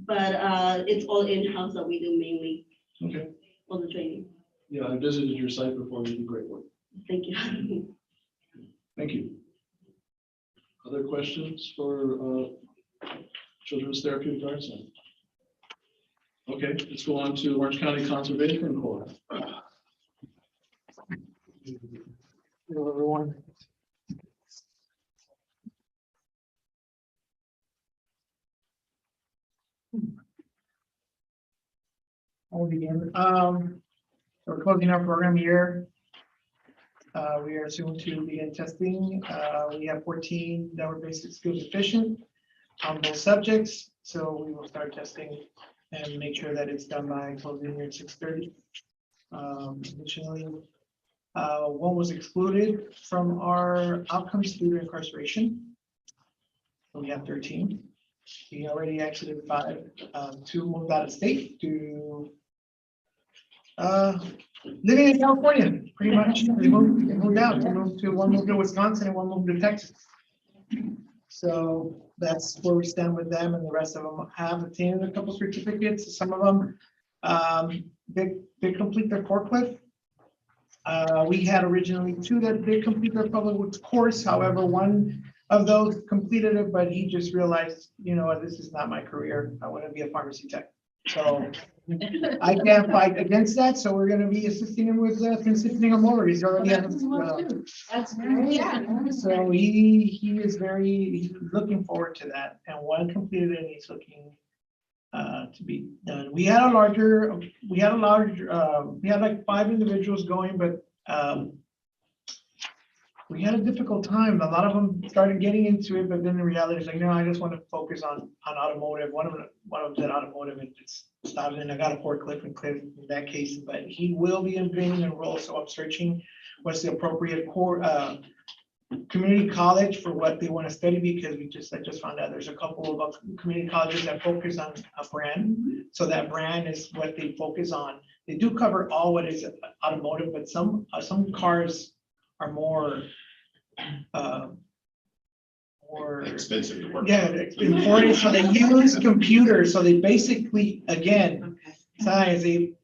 But it's all in-house that we do mainly, Okay, all the training. yeah, I visited your site before. You do great work. Thank you. Thank you. Other questions for Children's Therapeutic Arts Center? Okay, let's go on to Orange County Conservation Corps. Hello, everyone. I'll begin. We're closing our program year. We are soon to begin testing. We have 14 that were basic skills deficient on both subjects. So we will start testing and make sure that it's done by closing year at 6:30. Additionally, one was excluded from our outcomes due to incarceration. So we have 13. We already exited 5. 2 moved out of state to living in California, pretty much. They moved out. One moved to Wisconsin and one moved to Texas. So that's where we stand with them, and the rest of them have obtained a couple certificates. Some of them, they complete their forklift. We had originally 2 that did complete their public works course. However, one of those completed it, but he just realized, you know what, this is not my career. I want to be a pharmacy tech. So I can't fight against that. So we're going to be assisting him with transitioning him over. He's already That's great. Yeah. so he is he's looking forward to that. And one completed it, and he's looking to be done. We had like 5 individuals going, but we had a difficult time. A lot of them started getting into it, but then the reality is like, no, I just want to focus on automotive. One of them said automotive and just stopped, and I got a forklift and cleared in that case, but he will be being enrolled. So I'm searching what's the appropriate core community college for what they want to study, because I just found out there's a couple of community colleges that focus on a brand. So that brand is what they focus on. They do cover all what is automotive, but some cars are more Expensive to work. yeah, important. So they use computers. So they basically, again, science, they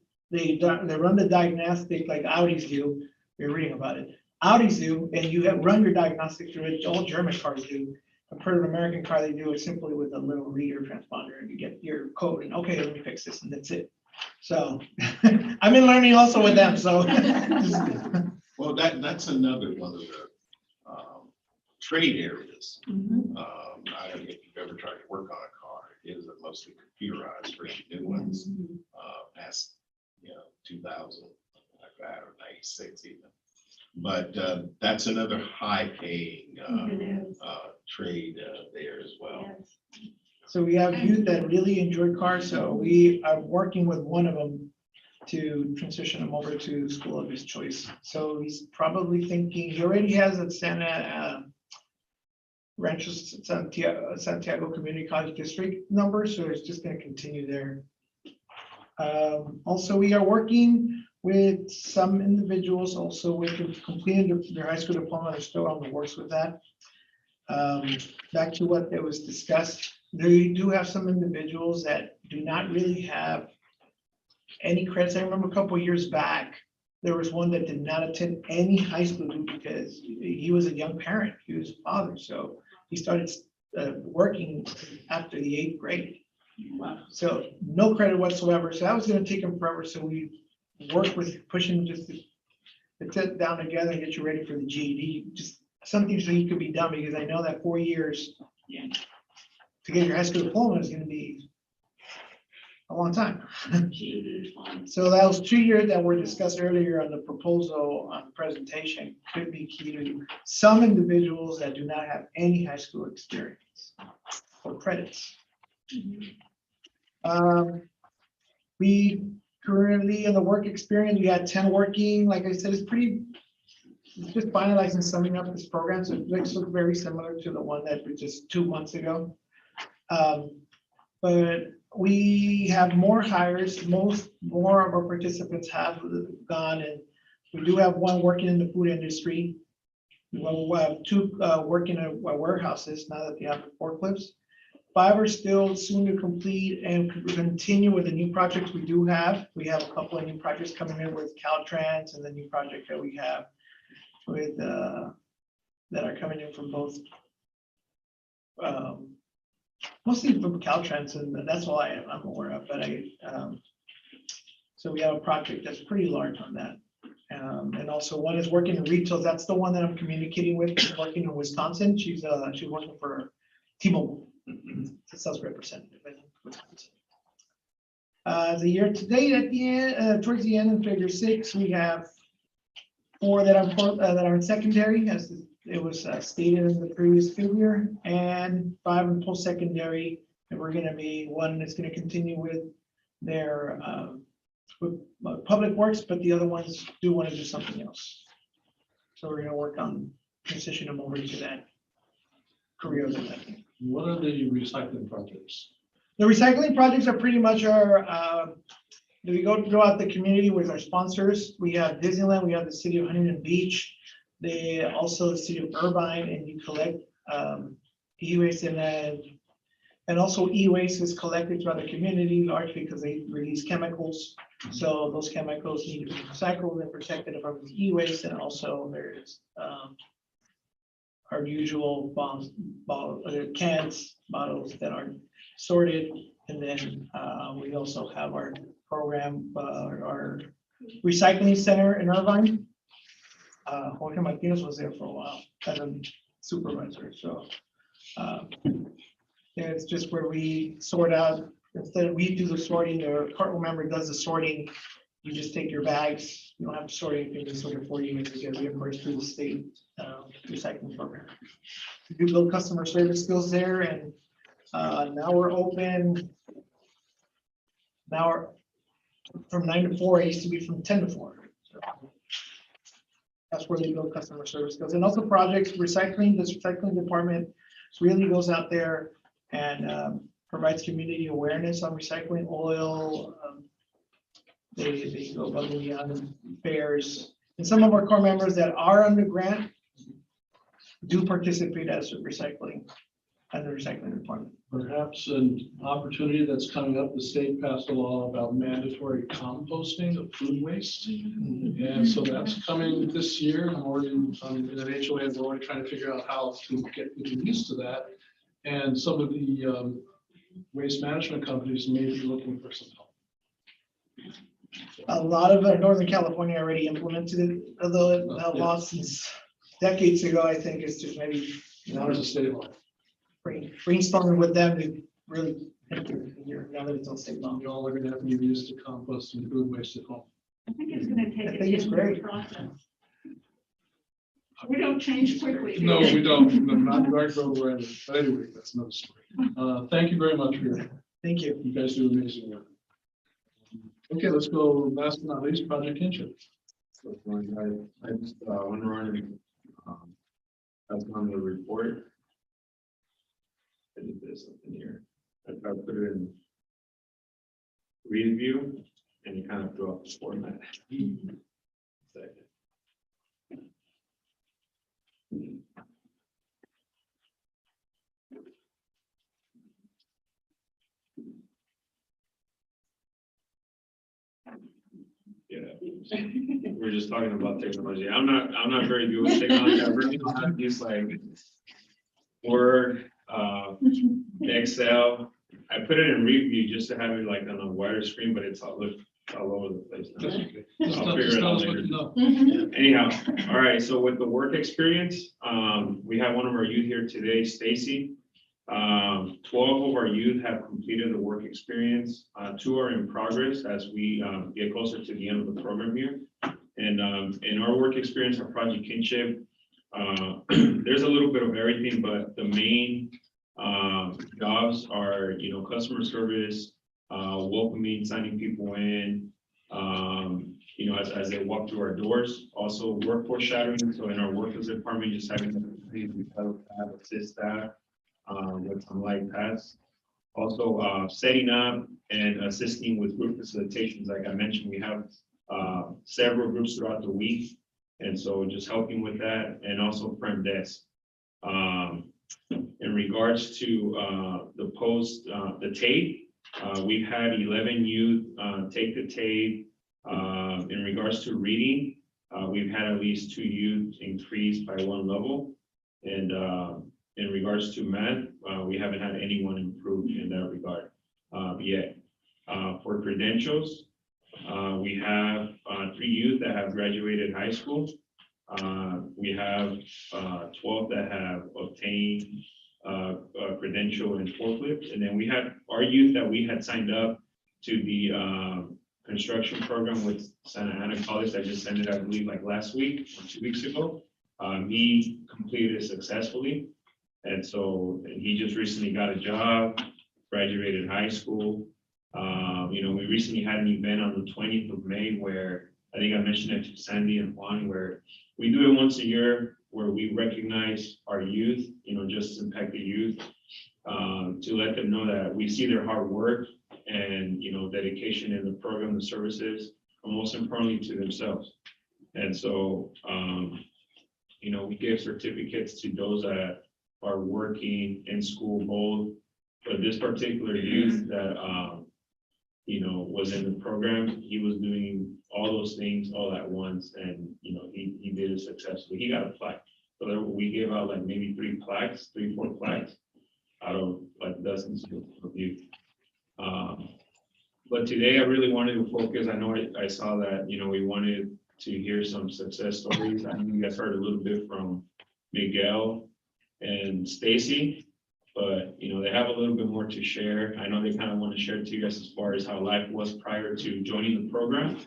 run the diagnostic like Audis do. You're reading about it. Audis do, and you run your diagnostic through it. All German cars do. Compared to an American car, they do it simply with a little reader transponder, and you get your code. And okay, let me fix this, and that's it. So I've been learning also with them. So. Well, that's another one of the trade areas. I don't know if you've ever tried to work on a car. It is mostly computerized for new ones, past 2000, like that, or 96 even. But that's another high-paying trade there as well. So we have youth that really enjoy cars. So we are working with one of them to transition him over to school of his choice. So he's probably thinking, he already has a Rancho Santiago Community College District number, so it's just going to continue there. Also, we are working with some individuals also with completing their high school diploma. They're still on the works with that. Back to what that was discussed, they do have some individuals that do not really have any credits. I remember a couple of years back, there was one that did not attend any high school because he was a young parent. He was a father, so he started working after the 8th grade. Wow. So no credit whatsoever. So that was going to take him forever. So we worked with pushing just to sit down together and get you ready for the GED. Just something so he could be done, because I know that 4 years to get your high school diploma is going to be a long time. So that was 2 years that were discussed earlier on the proposal on presentation could be key to some individuals that do not have any high school experience or credits. We Currently in the work experience, we had 10 working. Like I said, it's just finalizing, summing up this program. So it looks very similar to the one that we just 2 months ago. But we have more hires, more of our participants have gone, and we do have one working in the food industry. Well, we have 2 working at warehouses now that they have the forklifts. 5 are still soon to complete and continue with the new projects we do have. We have a couple of new projects coming in with Caltrans and the new project that we have with that are coming in from both. Mostly from Caltrans, and that's all I'm aware of, but so we have a project that's pretty large on that. And also one is working in retail. That's the one that I'm communicating with, working in Wisconsin. She's working for T-Mobile, the sales representative in Wisconsin. The year to date at the end, towards the end of figure 6, we have 4 that are in secondary, as it was stated in the previous figure, and 5 in post-secondary. And we're going to be, one is going to continue with their with public works, but the other ones do want to do something else. So we're going to work on transition them over to that career. What are the recycling projects? The recycling projects are pretty much we go throughout the community with our sponsors. We have Disneyland, we have the city of Huntington Beach, also the city of Irvine, and you collect e-waste and also e-waste is collected throughout the community largely because they release chemicals. So those chemicals need to be recycled and protected from the e-waste, and also there's our usual cans, bottles that are sorted. And then we also have our program, our recycling center in Irvine. Jorge Martinez was there for a while as a supervisor. So it's just where we sort out, instead of we do the sorting, the cart member does the sorting. You just take your bags. You don't have to sort anything, they sort it for you, and you get reimbursed through the state recycling program. We do build customer service skills there, and now we're open. Now we're from 9 to 4. It used to be from 10 to 4. So that's where they build customer service skills, and also projects recycling. This recycling department really goes out there and provides community awareness on recycling oil. They go above and beyond fairs, and some of our core members that are under grant do participate as a recycling and the recycling department. Perhaps an opportunity that's coming up, the state passed a law about mandatory composting of food waste. And so that's coming this year. I'm already in an HOA, we're already trying to figure out how to get people used to that. And some of the waste management companies may be looking for some help. A lot of Northern California already implemented it, although it law since decades ago. I think it's just maybe Now it's a state law. brainstorming with them to really here now that it's all state law. You all are going to have to be used to composting food waste at home. I think it's gonna take I a think it's different great. process. We don't change quickly. do No, we? we don't. No, not Dark Road where I live. But anyway, that's another story. Thank you very much for your, Thank you. you guys do amazing work. Okay, let's go last but not least, Project Kinship. I just want to run that's on the report. I did this up in here. I put it in review and you kind of throw up the format. Second. Yeah, we're just talking about technology. I'm not very good with technology. I really know how to use like Word, Excel. I put it in review just to have it like on a wider screen, but it's all over the place now. Just I'll figure it tell out us what later. you know. Anyhow, all right, so with the work experience, we have one of our youth here today, Stacy. 12 of our youth have completed the work experience. 2 are in progress as we get closer to the end of the program here. And in our work experience, our Project Kinship, there's a little bit of everything, but the main jobs are, customer service, welcoming, signing people in, You know, as they walk through our doors, also workforce shadowing. So in our workers department, just having the have assist staff with some light tasks. Also, setting up and assisting with group facilitations. Like I mentioned, we have several groups throughout the week. And so just helping with that, and also front desk. In regards to the post, the tape, we've had 11 youth take the tape. In regards to reading, we've had at least 2 youth increase by 1 level. And in regards to math, we haven't had anyone improve in that regard yet. For credentials, we have 3 youth that have graduated high school. We have 12 that have obtained a credential in forklift. And then we had our youth that we had signed up to the construction program with Santa Ana College. I just ended, I believe, like last week or 2 weeks ago. He completed it successfully. And so he just recently got a job, graduated high school. You know, we recently had an event on the 20th of May where I think I mentioned it to Sandy and Juan, where we do it once a year where we recognize our youth, you know, just impacted youth, to let them know that we see their hard work and, you know, dedication in the program, the services, and most importantly to themselves. And so, you know, we give certificates to those that are working in school both, but this particular youth that, you know, was in the program, he was doing all those things all at once, and, you know, he did it successfully. He got a plaque. So there, we gave out like maybe 3 plaques, 3, 4 plaques out of like dozens of youth. But today I really wanted to focus. I know I saw that, you know, we wanted to hear some success stories. I know you guys heard a little bit from Miguel and Stacy, but, you know, they have a little bit more to share. I know they kind of want to share to you guys as far as how life was prior to joining the program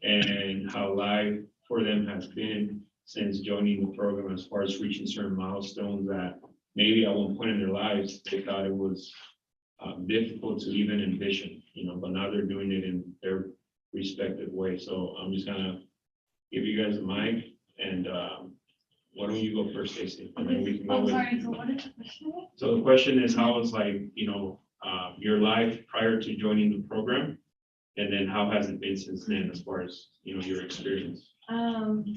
and how life for them has been since joining the program, as far as reaching certain milestones that maybe at one point in their lives, they thought it was difficult to even envision, you know, but now they're doing it in their respective way. So I'm just gonna give you guys a mic, and why don't you go first, Stacy? And then we can go with. Sorry, so what is the question? So the question is, how was like, you know, your life prior to joining the program? And then how has it been since then, as far as, you know, your experience?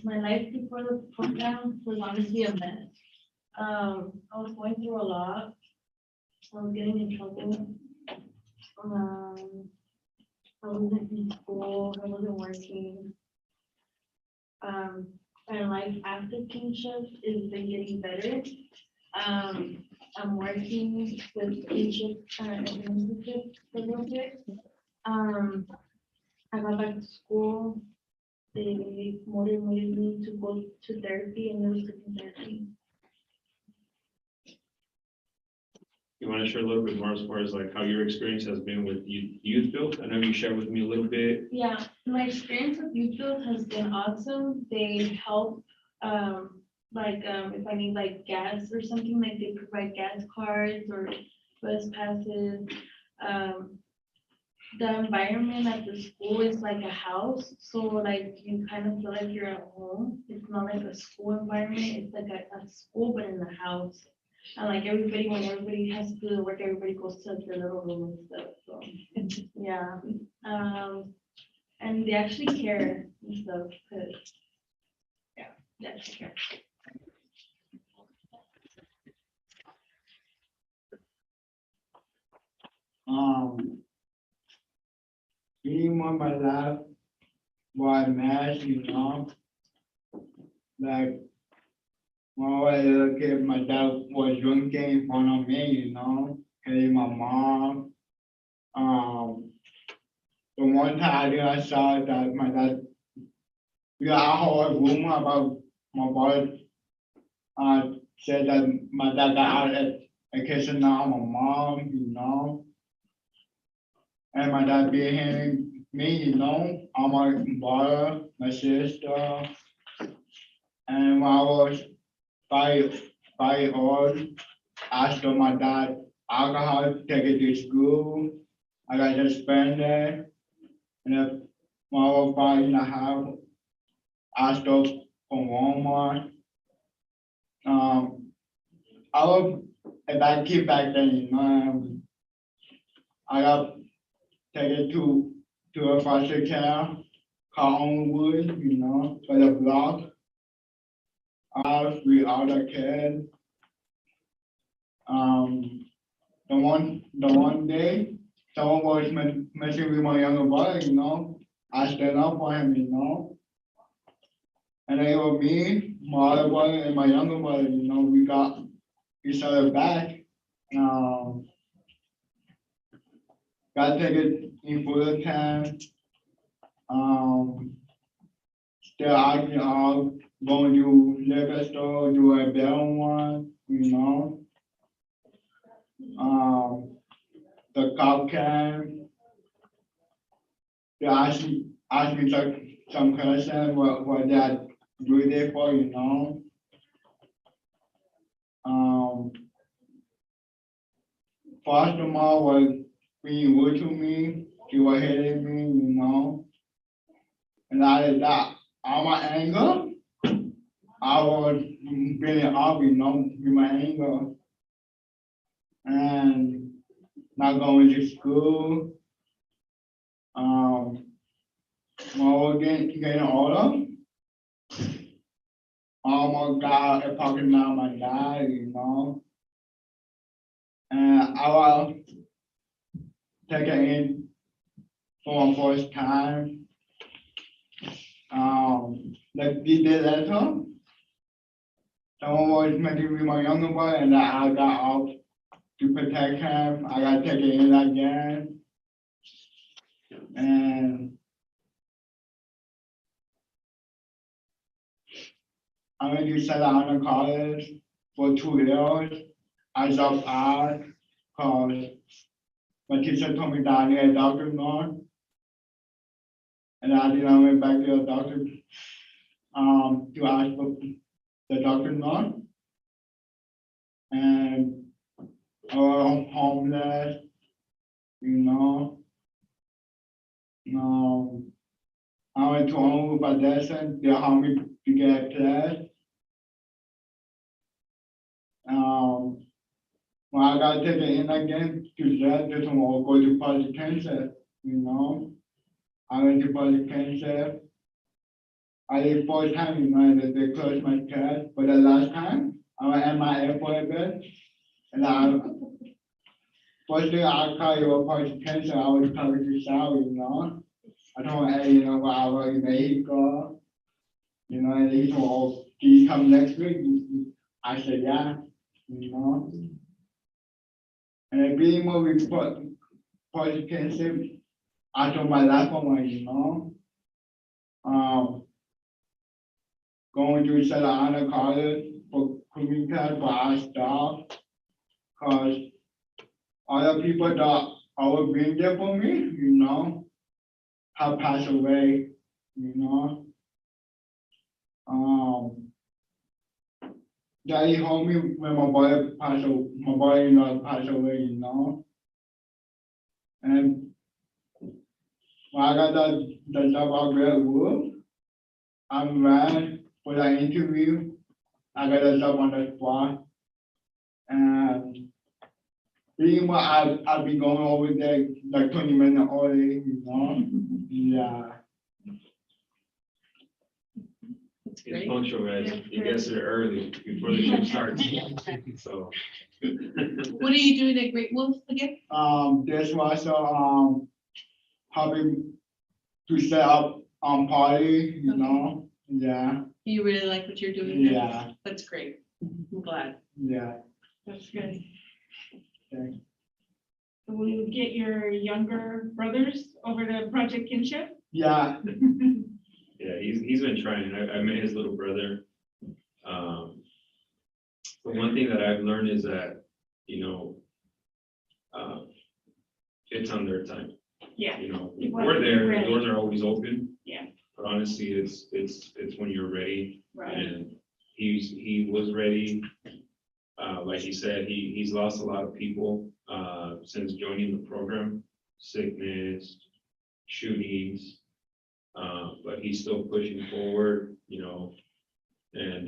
My life before the program was honestly a mess. I was going through a lot. I was getting in trouble. I wasn't in school, I wasn't working. My life after kinship is been getting better. I'm working with kinship administrative for a little bit. I got back to school. They motivated me to go to therapy, and it was taking therapy. You want to share a little bit more as far as like how your experience has been with youth build? I know you shared with me a little bit. Yeah, my experience with Youth Build has been awesome. They help, if I need like gas or something, like they provide gas cards or bus passes. The environment at the school is like a house, so like you kind of feel like you're at home. It's not like a school environment, it's like a school, but in the house. And like everybody, when everybody has to do the work, everybody goes to their little room and stuff, so, yeah. And they actually care and stuff, cause, yeah, they actually care. Being on my lap was mad, you know. Like, when I was a little kid, my dad was drinking in front of me, you know, and my mom. The one time I saw that my dad, we got a whole rumor about my boy, said that my dad got out at kissing now my mom, you know. And my dad being me, you know, I'm my brother, my sister. And when I was 5 old, I stole my dad alcohol, take it to school. I got suspended. And Model 5.5. I stole from Walmart. I was if I keep back then, I got taken to a foster care called Homewood, for the block. I was with other kids. The one day, someone was messing with my younger brother, I stand up for him, And it was me, my other brother, and my younger brother, we got each other back. Got taken in full time. Still acting out, going to liquor store, do a bell one, The cop came. They asked me some question, what that do there for, Foster mom was being rude to me, she was hitting me, And out of that, all my anger, I was really angry, with my anger. And not going to school. When I was getting older, I almost got a pocket down my dad, And I was taken in for my first time. Like the letter, someone was making with my younger boy, and I got out to protect him. I got taken in again. And I went to Santa Ana College for 2 years. I dropped out because my teacher told me that I need a doctor now. And I didn't went back to the doctor to ask for the doctor now. And I was homeless, I went to home with my dad, they helped me to get a place. When I got taken in again to jail, just want to go to public cancer, I went to public cancer. I did 4 times, that they closed my case, but the last time I went at my airport bed, and first thing I call you a public cancer, I was talking to Sal, I told him, hey, what I was in Mexico, and he told, oh, can you come next week? I said, yeah, And I being more with public cancer, I told my life on going to Santa Ana College for community class, but I stopped because other people that I was being there for me, have passed away, Daddy told me when my boy passed away, And when I got the job out there at work, I ran for the interview. I got a job on the spot. And being what I'll be going over there like 20 minutes early, Yeah. That's It's great. punctual, guys. You guys are early before the trip starts. So. What are you doing at Great Wolf again? This was helping to set up party, Yeah, You really like what you're doing there? yeah, That's great. I'm glad. yeah. That's good. Okay. So will you get your younger brothers over to Project Kinship? Yeah, Yeah, he's been trying. I met his little brother. But one thing that I've learned is that, it's on their time. Yeah. We're there, the doors are always open. Yeah. But honestly, it's when you're ready, Right. and he was ready. Like he said, he's lost a lot of people since joining the program, sickness, shootings. But he's still pushing forward, and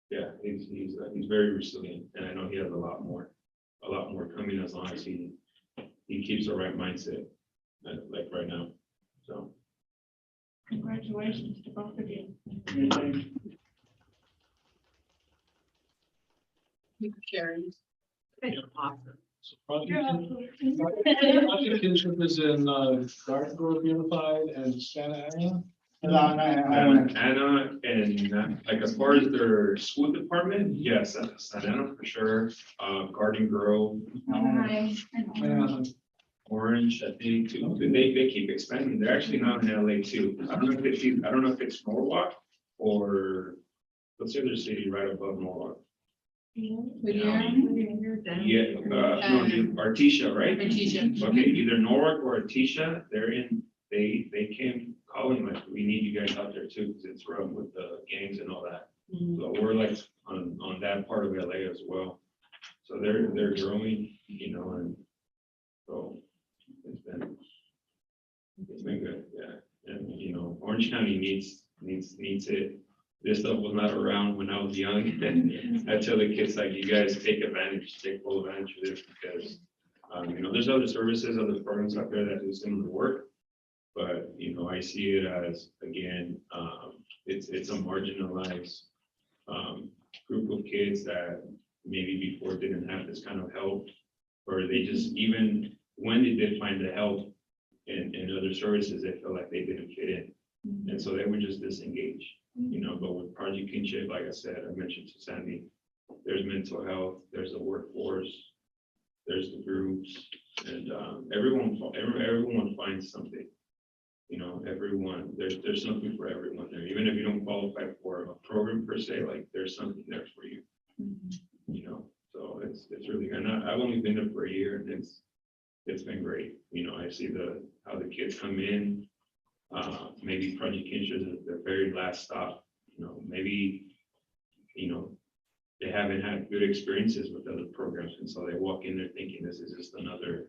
yeah, he's very resilient, and I know he has a lot more coming as long as he keeps the right mindset, like right now, so. Congratulations to both of you. Awesome. So Project Kinship is in Garden Grove Unified and Santa Ana. Anna, and like as far as their school department, yes, Santa Ana for sure, Garden Grove, Orange, I think too, they keep expanding, they're actually not in LA too. I don't know if it's Norwalk or what's the other city right above Norwalk? Yeah, Artesia, right? Artesia. Okay, either Norwalk or Artesia, they came calling like, we need you guys out there too, because it's rough with the gangs and all that. So we're like on that part of LA as well. So they're growing, and so it's been good, yeah. And Orange County needs it. This stuff was not around when I was young. I tell the kids, like, you guys take full advantage of this, because there's other services, other programs out there that do similar work. But I see it as, again, it's a marginalized group of kids that maybe before didn't have this kind of help, or they just, even when they did find the help in other services, they felt like they didn't fit in. And so they would just disengage, but with Project Kinship, like I said, I mentioned to Sandy, there's mental health, there's the workforce, there's the groups, and everyone finds something. Everyone, there's something for everyone there. Even if you don't qualify for a program per se, like there's something there for you. So it's really good. And I've only been there for a year, and it's been great. I see how the kids come in. Maybe Project Kinship is their very last stop. Maybe they haven't had good experiences with other programs, and so they walk in there thinking this is just another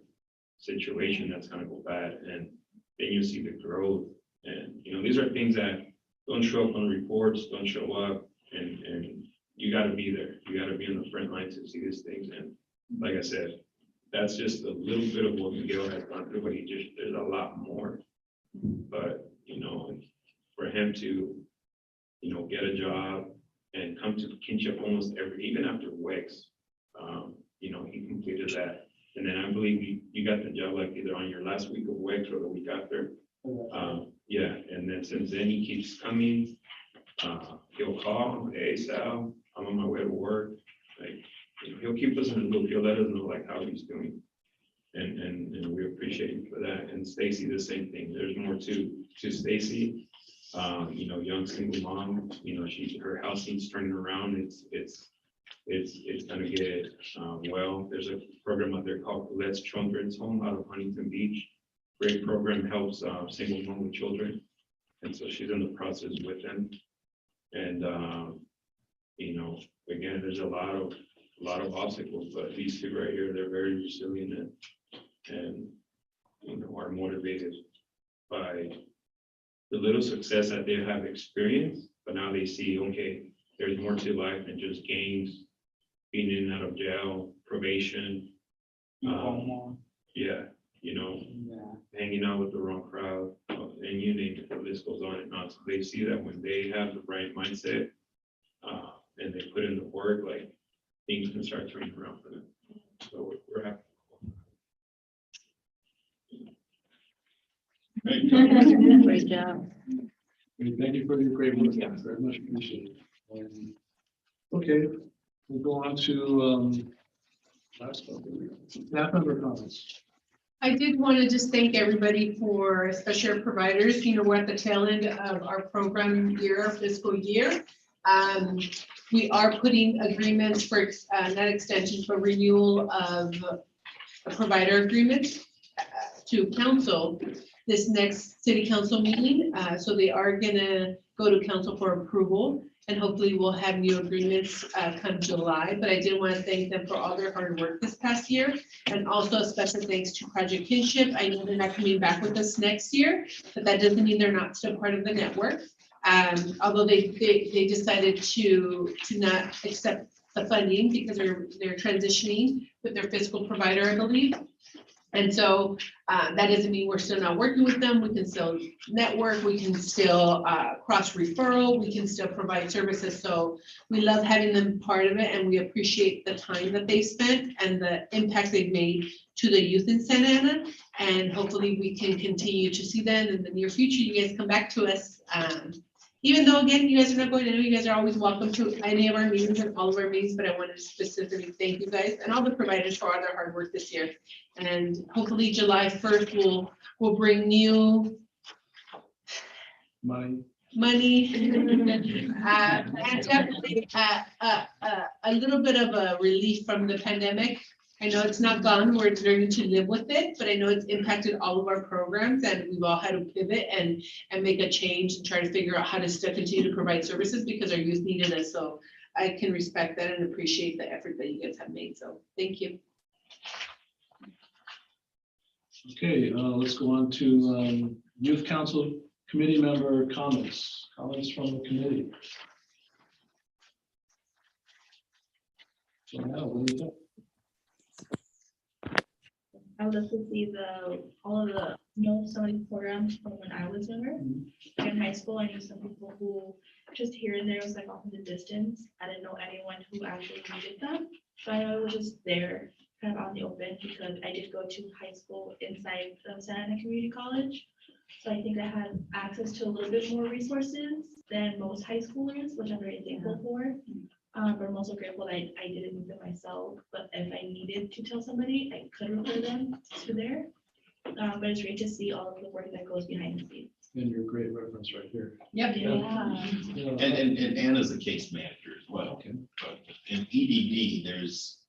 situation that's gonna go bad, and then you see the growth. And these are things that don't show up on reports, don't show up, and you got to be there. You got to be on the front line to see these things. And like I said, that's just a little bit of what Miguel has gone through, but there's a lot more. But for him to get a job and come to Kinship almost even after WEX, he completed that. And then I believe you got the job like either on your last week of WEX or the week after. Yeah, and then since then he keeps coming. He'll call, hey Sal, I'm on my way to work. Like, he'll keep us in the loop. He'll let us know like how he's doing. And we appreciate him for that. And Stacy, the same thing. There's more to Stacy. Young single mom, her house needs turning around. It's gonna get well. There's a program out there called Let's Children's Home out of Huntington Beach. Great program, helps single mom with children, and so she's in the process with them. And again, there's a lot of obstacles, but these two right here, they're very resilient and are motivated by the little success that they have experienced. But now they see, okay, there's more to life than just games, being in and out of jail, probation. Hanging out with the wrong crowd, and you name it, the list goes on and on. So they see that when they have the right mindset, and they put in the work, like things can start turning around for them. So we're happy. Great job. Thank you for your great work. Very much appreciated. Okay, we'll go on to last one. Staff member comments. I did want to just thank everybody for, especially our providers. We're at the tail end of our program year, fiscal year. We are putting agreements for not extension, but renewal of a provider agreement to council this next city council meeting. So they are gonna go to council for approval. And hopefully we'll have new agreements come July, but I did want to thank them for all their hard work this past year. And also a special thanks to Project Kinship. I know they're not coming back with us next year, but that doesn't mean they're not still part of the network. Although they decided to not accept the funding because they're transitioning with their fiscal provider, I believe. And so that doesn't mean we're still not working with them. We can still network, we can still cross referral, we can still provide services. So we love having them part of it, and we appreciate the time that they spent and the impact they've made to the youth in Santa Ana. And hopefully we can continue to see them in the near future. You guys come back to us. Even though, again, you guys are not going, I know you guys are always welcome to any of our meetings and all of our meetings, but I wanted to specifically thank you guys and all the providers for all their hard work this year. And hopefully July 1st will bring new money. And definitely a little bit of a relief from the pandemic. I know it's not gone, we're learning to live with it, but I know it's impacted all of our programs, and we've all had to pivot and make a change and try to figure out how to still continue to provide services because our youth needed us. So I can respect that and appreciate the effort that you guys have made. So thank you. Okay, let's go on to Youth Council Committee member comments from the committee. So now, what do you think? I would love to see all of the some of these programs from when I was younger. In high school, I knew some people who just here and there was like off in the distance. I didn't know anyone who actually needed them. So I was just there kind of out in the open because I did go to high school inside of Santa Ana Community College. So I think I had access to a little bit more resources than most high schoolers, which I'm very thankful for. But I'm also grateful that I didn't need them myself, but if I needed to tell somebody, I could refer them to there. But it's great to see all of the work that goes behind the scenes. And your great reference right here. Yep. Yeah. And Anna's a case manager as well. Okay. But in EDD, there's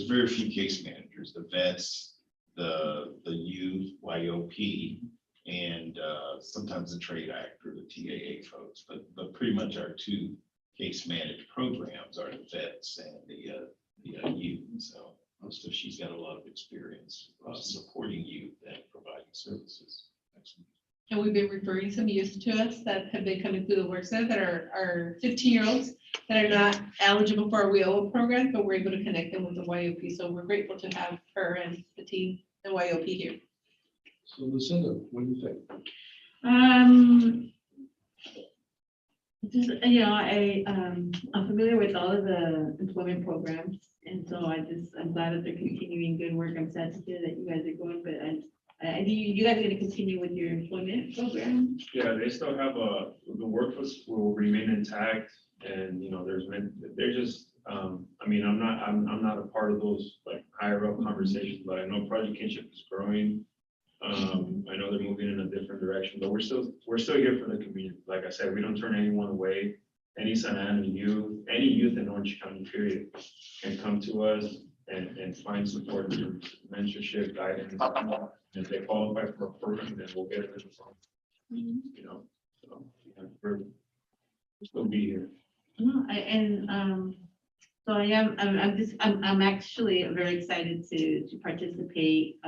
very few case managers, the vets, the youth, YOP, and sometimes the trade act or the TAA folks, but pretty much our two case managed programs are the vets and the youth. So she's got a lot of experience supporting youth and providing services. Excellent. And we've been referring some youth to us that have been coming through the work center that are 15-year-olds that are not eligible for our WIO program, but we're able to connect them with the YOP. So we're grateful to have her and the team, the YOP here. So Lucinda, what do you think? Just, I'm familiar with all of the employment programs, and so I'm glad that they're continuing good work. I'm sad to hear that you guys are going, but I think you guys are gonna continue with your employment program. Yeah, they still have the workforce will remain intact, and they're just, I'm not a part of those like higher up conversations, but I know Project Kinship is growing. I know they're moving in a different direction, but we're still here for the community. Like I said, we don't turn anyone away. Any Santa Ana youth, any youth in Orange County period can come to us and find support through mentorship, guidance. If they qualify for a program, then we'll get it in the phone. We'll still be here. No, so I'm actually very excited to participate.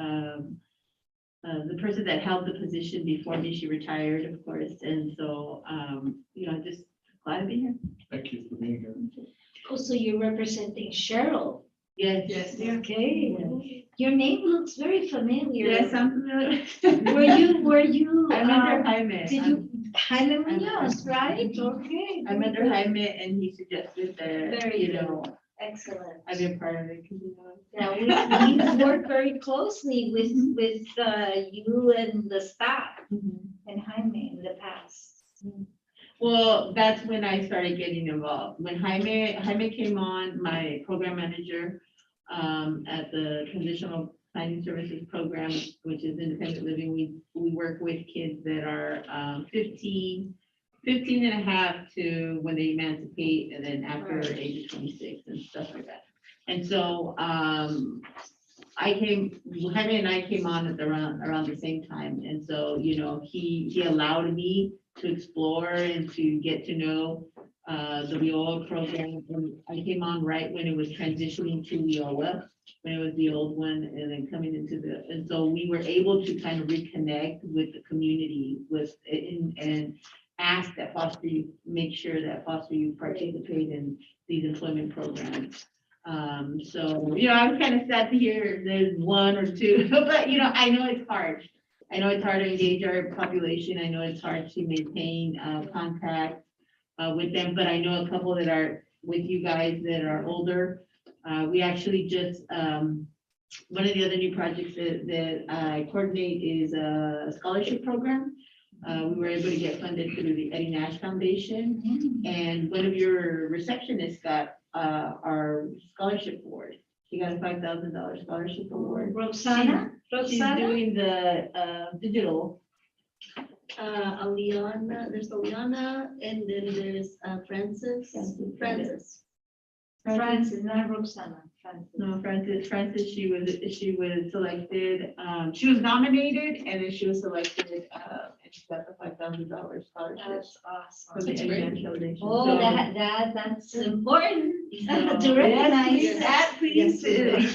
The person that held the position before me, she retired, of course, and so, just glad to be here. Thank you for being here. Oh, so you're representing Cheryl. Yes. Yes. Okay. Your name looks very familiar. Yes, I'm familiar. Were you? I met her Jaime. Did you, Jaime Munoz, right? Okay. I met her Jaime and he suggested that, Very good. Excellent. I've been part of it. Yeah, we worked very closely with you and the staff and Jaime in the past. Well, that's when I started getting involved. When Jaime came on, my program manager at the Transitional Planning Services Program, which is independent living, we work with kids that are 15 and a half to when they emancipate, and then after age of 26 and stuff like that. And so Jaime and I came on at around the same time. And so, he allowed me to explore and to get to know the WIOA program. And I came on right when it was transitioning to WIOA, when it was the old one, and then coming into and so we were able to kind of reconnect with the community and ask that foster youth, make sure that foster youth participate in these employment programs. So, I was kind of sad to hear there's one or two, but, I know it's hard. I know it's hard to engage our population. I know it's hard to maintain contact with them, but I know a couple that are with you guys that are older. We actually just, one of the other new projects that I coordinate is a scholarship program. We were able to get funded through the Eddie Nash Foundation, and one of your receptionists got our scholarship award. She got a $5,000 scholarship award. Roxana? She's doing the digital. Aliana, there's Aliana, and then there's Francis. Francis, not Roxana, Francis. No, Francis, she was selected, she was nominated and then she was selected, and she got the $5,000 scholarship. That's For awesome. the Eddie Foundation. Oh, So- that's important So- to recognize. Yes, that, please,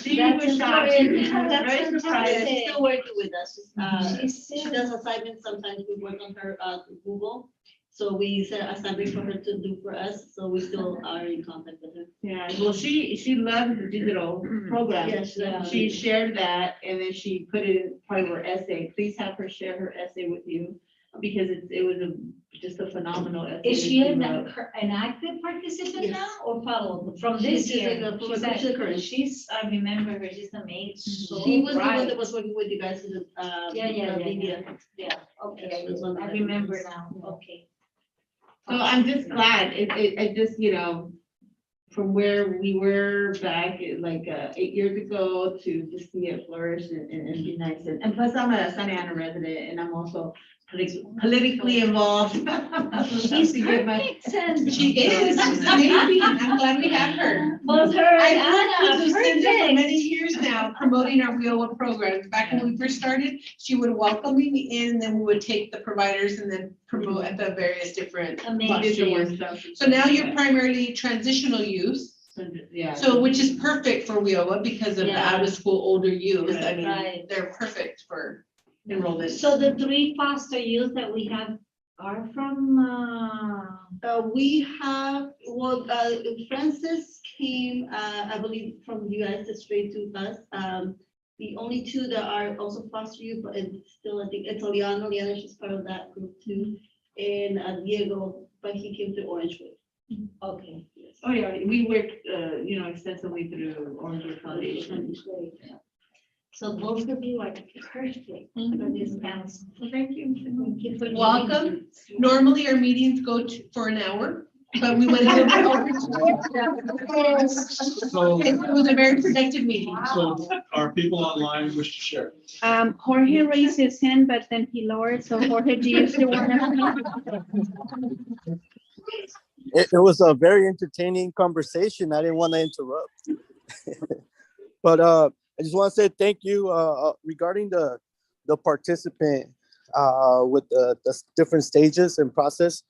she That's was shocked, she was important. That's very surprised. fantastic. She's still working with us. She's She still- does assignments, sometimes we work on her through Google. So we set assignments for her to do for us, so we still are in contact with her. Yeah, well, she loves the digital program. Yes, She shared that and then she put it in part of her essay. Please have her share her essay with you because it was just a phenomenal essay. Is she that an wrote. active participant Yes. now or follow from this She's year? like she's a current. I remember her, she's amazing. So She was the one bright. that was working with you guys in the, Yeah. media. Yeah, okay, Yeah, it was one of I the remember things. now, okay. So I'm just glad, it just, from where we were back like 8 years ago to see it flourish and be nice. And plus I'm a Santa Ana resident and I'm also politically involved. She's perfect, and She is, she's amazing. I'm glad we have her. both her I've and worked with Anna, Lucinda for many perfect. years now, promoting our WIOA programs. Back when we first started, she would welcome me in, then we would take the providers and then promote at the various different Amazing. Digital fosters. stuff. So now you're primarily transitional youth, Yeah. so which is perfect for WIOA because of the Yeah. out of school older youth. I mean, Right. they're perfect for enrollment. So the three foster youth that we have are from, We have, Francis came, I believe, from you guys straight to us. The only two that are also foster youth, but it's still, I think, it's Liana, she's part of that group too. And Diego, but he came to Orangewood. okay. Oh, yeah, we worked, extensively through Orange Foundation. So both of you are perfect for this council. Thank you. Thank you for doing Welcome. Normally our meetings go for an hour, but we went a little bit over. So, It was a very productive meeting. so are people online wish to share? Jorge raised his hand, but then he lowered, so Jorge, do you still want to? It was a very entertaining conversation. I didn't want to interrupt. But I just want to say thank you regarding the participant with the different stages and process.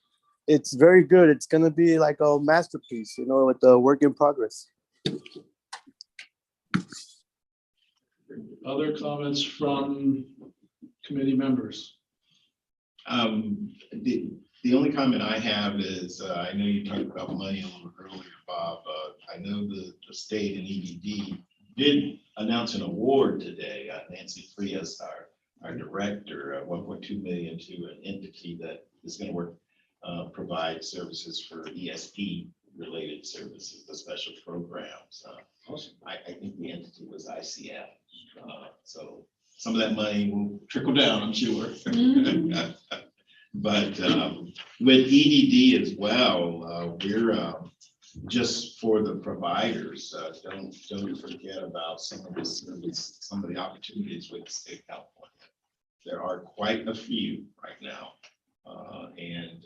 It's very good. It's going to be like a masterpiece, with the work in progress. Other comments from committee members? The only comment I have is, I know you talked about money a little earlier, Bob. I know the state and EDD did announce an award today. Nancy Frias, our director, 1.2 million to an entity that is going to provide services for ESP related services, the special programs. Awesome. I think the entity was ICF. So some of that money will trickle down, I'm sure. But with EDD as well, we're just for the providers. Don't forget about some of the opportunities with the state of California. There are quite a few right now, and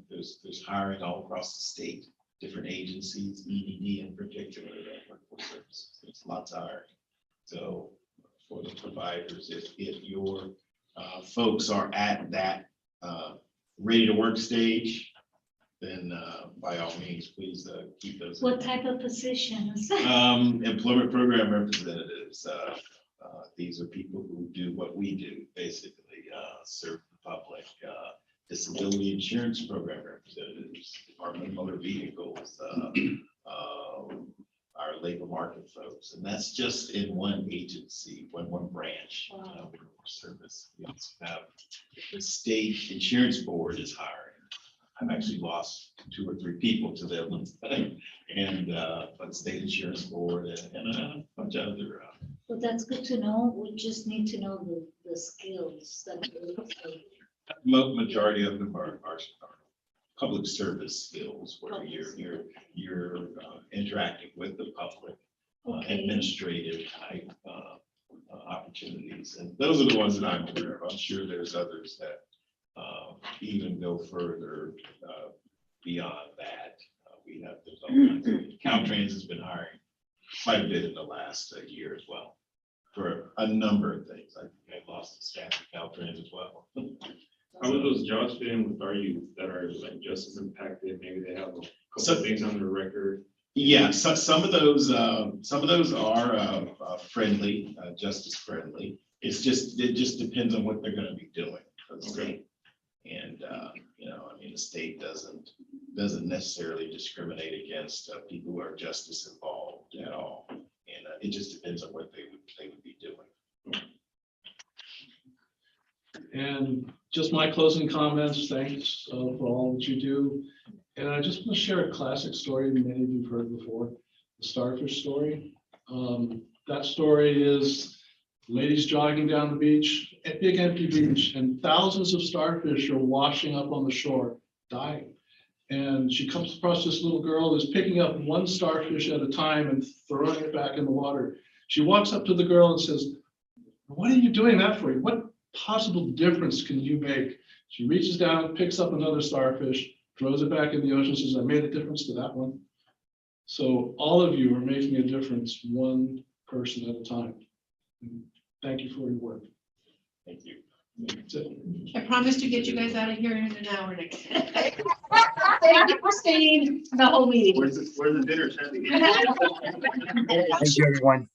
there's hiring all across the state, different agencies, EDD in particular, that workforce services. There's lots of hiring. So for the providers, if your folks are at that ready to work stage, then by all means, please keep those. in What mind. type of positions? Employment program representatives, these are people who do what we do, basically, serve the public. Disability insurance program representatives, Department of Motor Vehicles, our labor market folks, and that's just in one agency, one branch. Service. We also have the state insurance board is hiring. I've actually lost 2 or 3 people to them, and but state insurance board and a bunch of other. Well, that's good to know. We just need to know the skills that. Majority of them are public service skills where you're interacting with the public, Okay. administrative type opportunities. And those are the ones that I'm aware of. I'm sure there's others that even go further beyond that. We have those all kinds of, Caltrans has been hiring quite a bit in the last year as well for a number of things. I think I lost the staff at Caltrans as well. How would those jobs fit in with our youth that are like just as impacted? Maybe they have a couple of things on their record. Yeah, so some of those are friendly, justice friendly. It just depends on what they're gonna be doing for the state. And, you know, I mean, the state doesn't necessarily discriminate against people who are justice involved at all. And it just depends on what they would be doing. And just my closing comments, thanks for all that you do. And I just want to share a classic story that many of you have heard before, the starfish story. That story is ladies jogging down the beach, a big empty beach, and thousands of starfish are washing up on the shore, dying. And she comes across this little girl who's picking up one starfish at a time and throwing it back in the water. She walks up to the girl and says, "What are you doing that for? What possible difference can you make?" She reaches down, picks up another starfish, throws it back in the ocean, says, "I made a difference to that one." So all of you are making a difference, one person at a time. Thank you for your work. Thank you. That's it. I promise to get you guys out of here in an hour next. Thank you for staying the whole meeting. Where's the dinner? Thank you, everyone.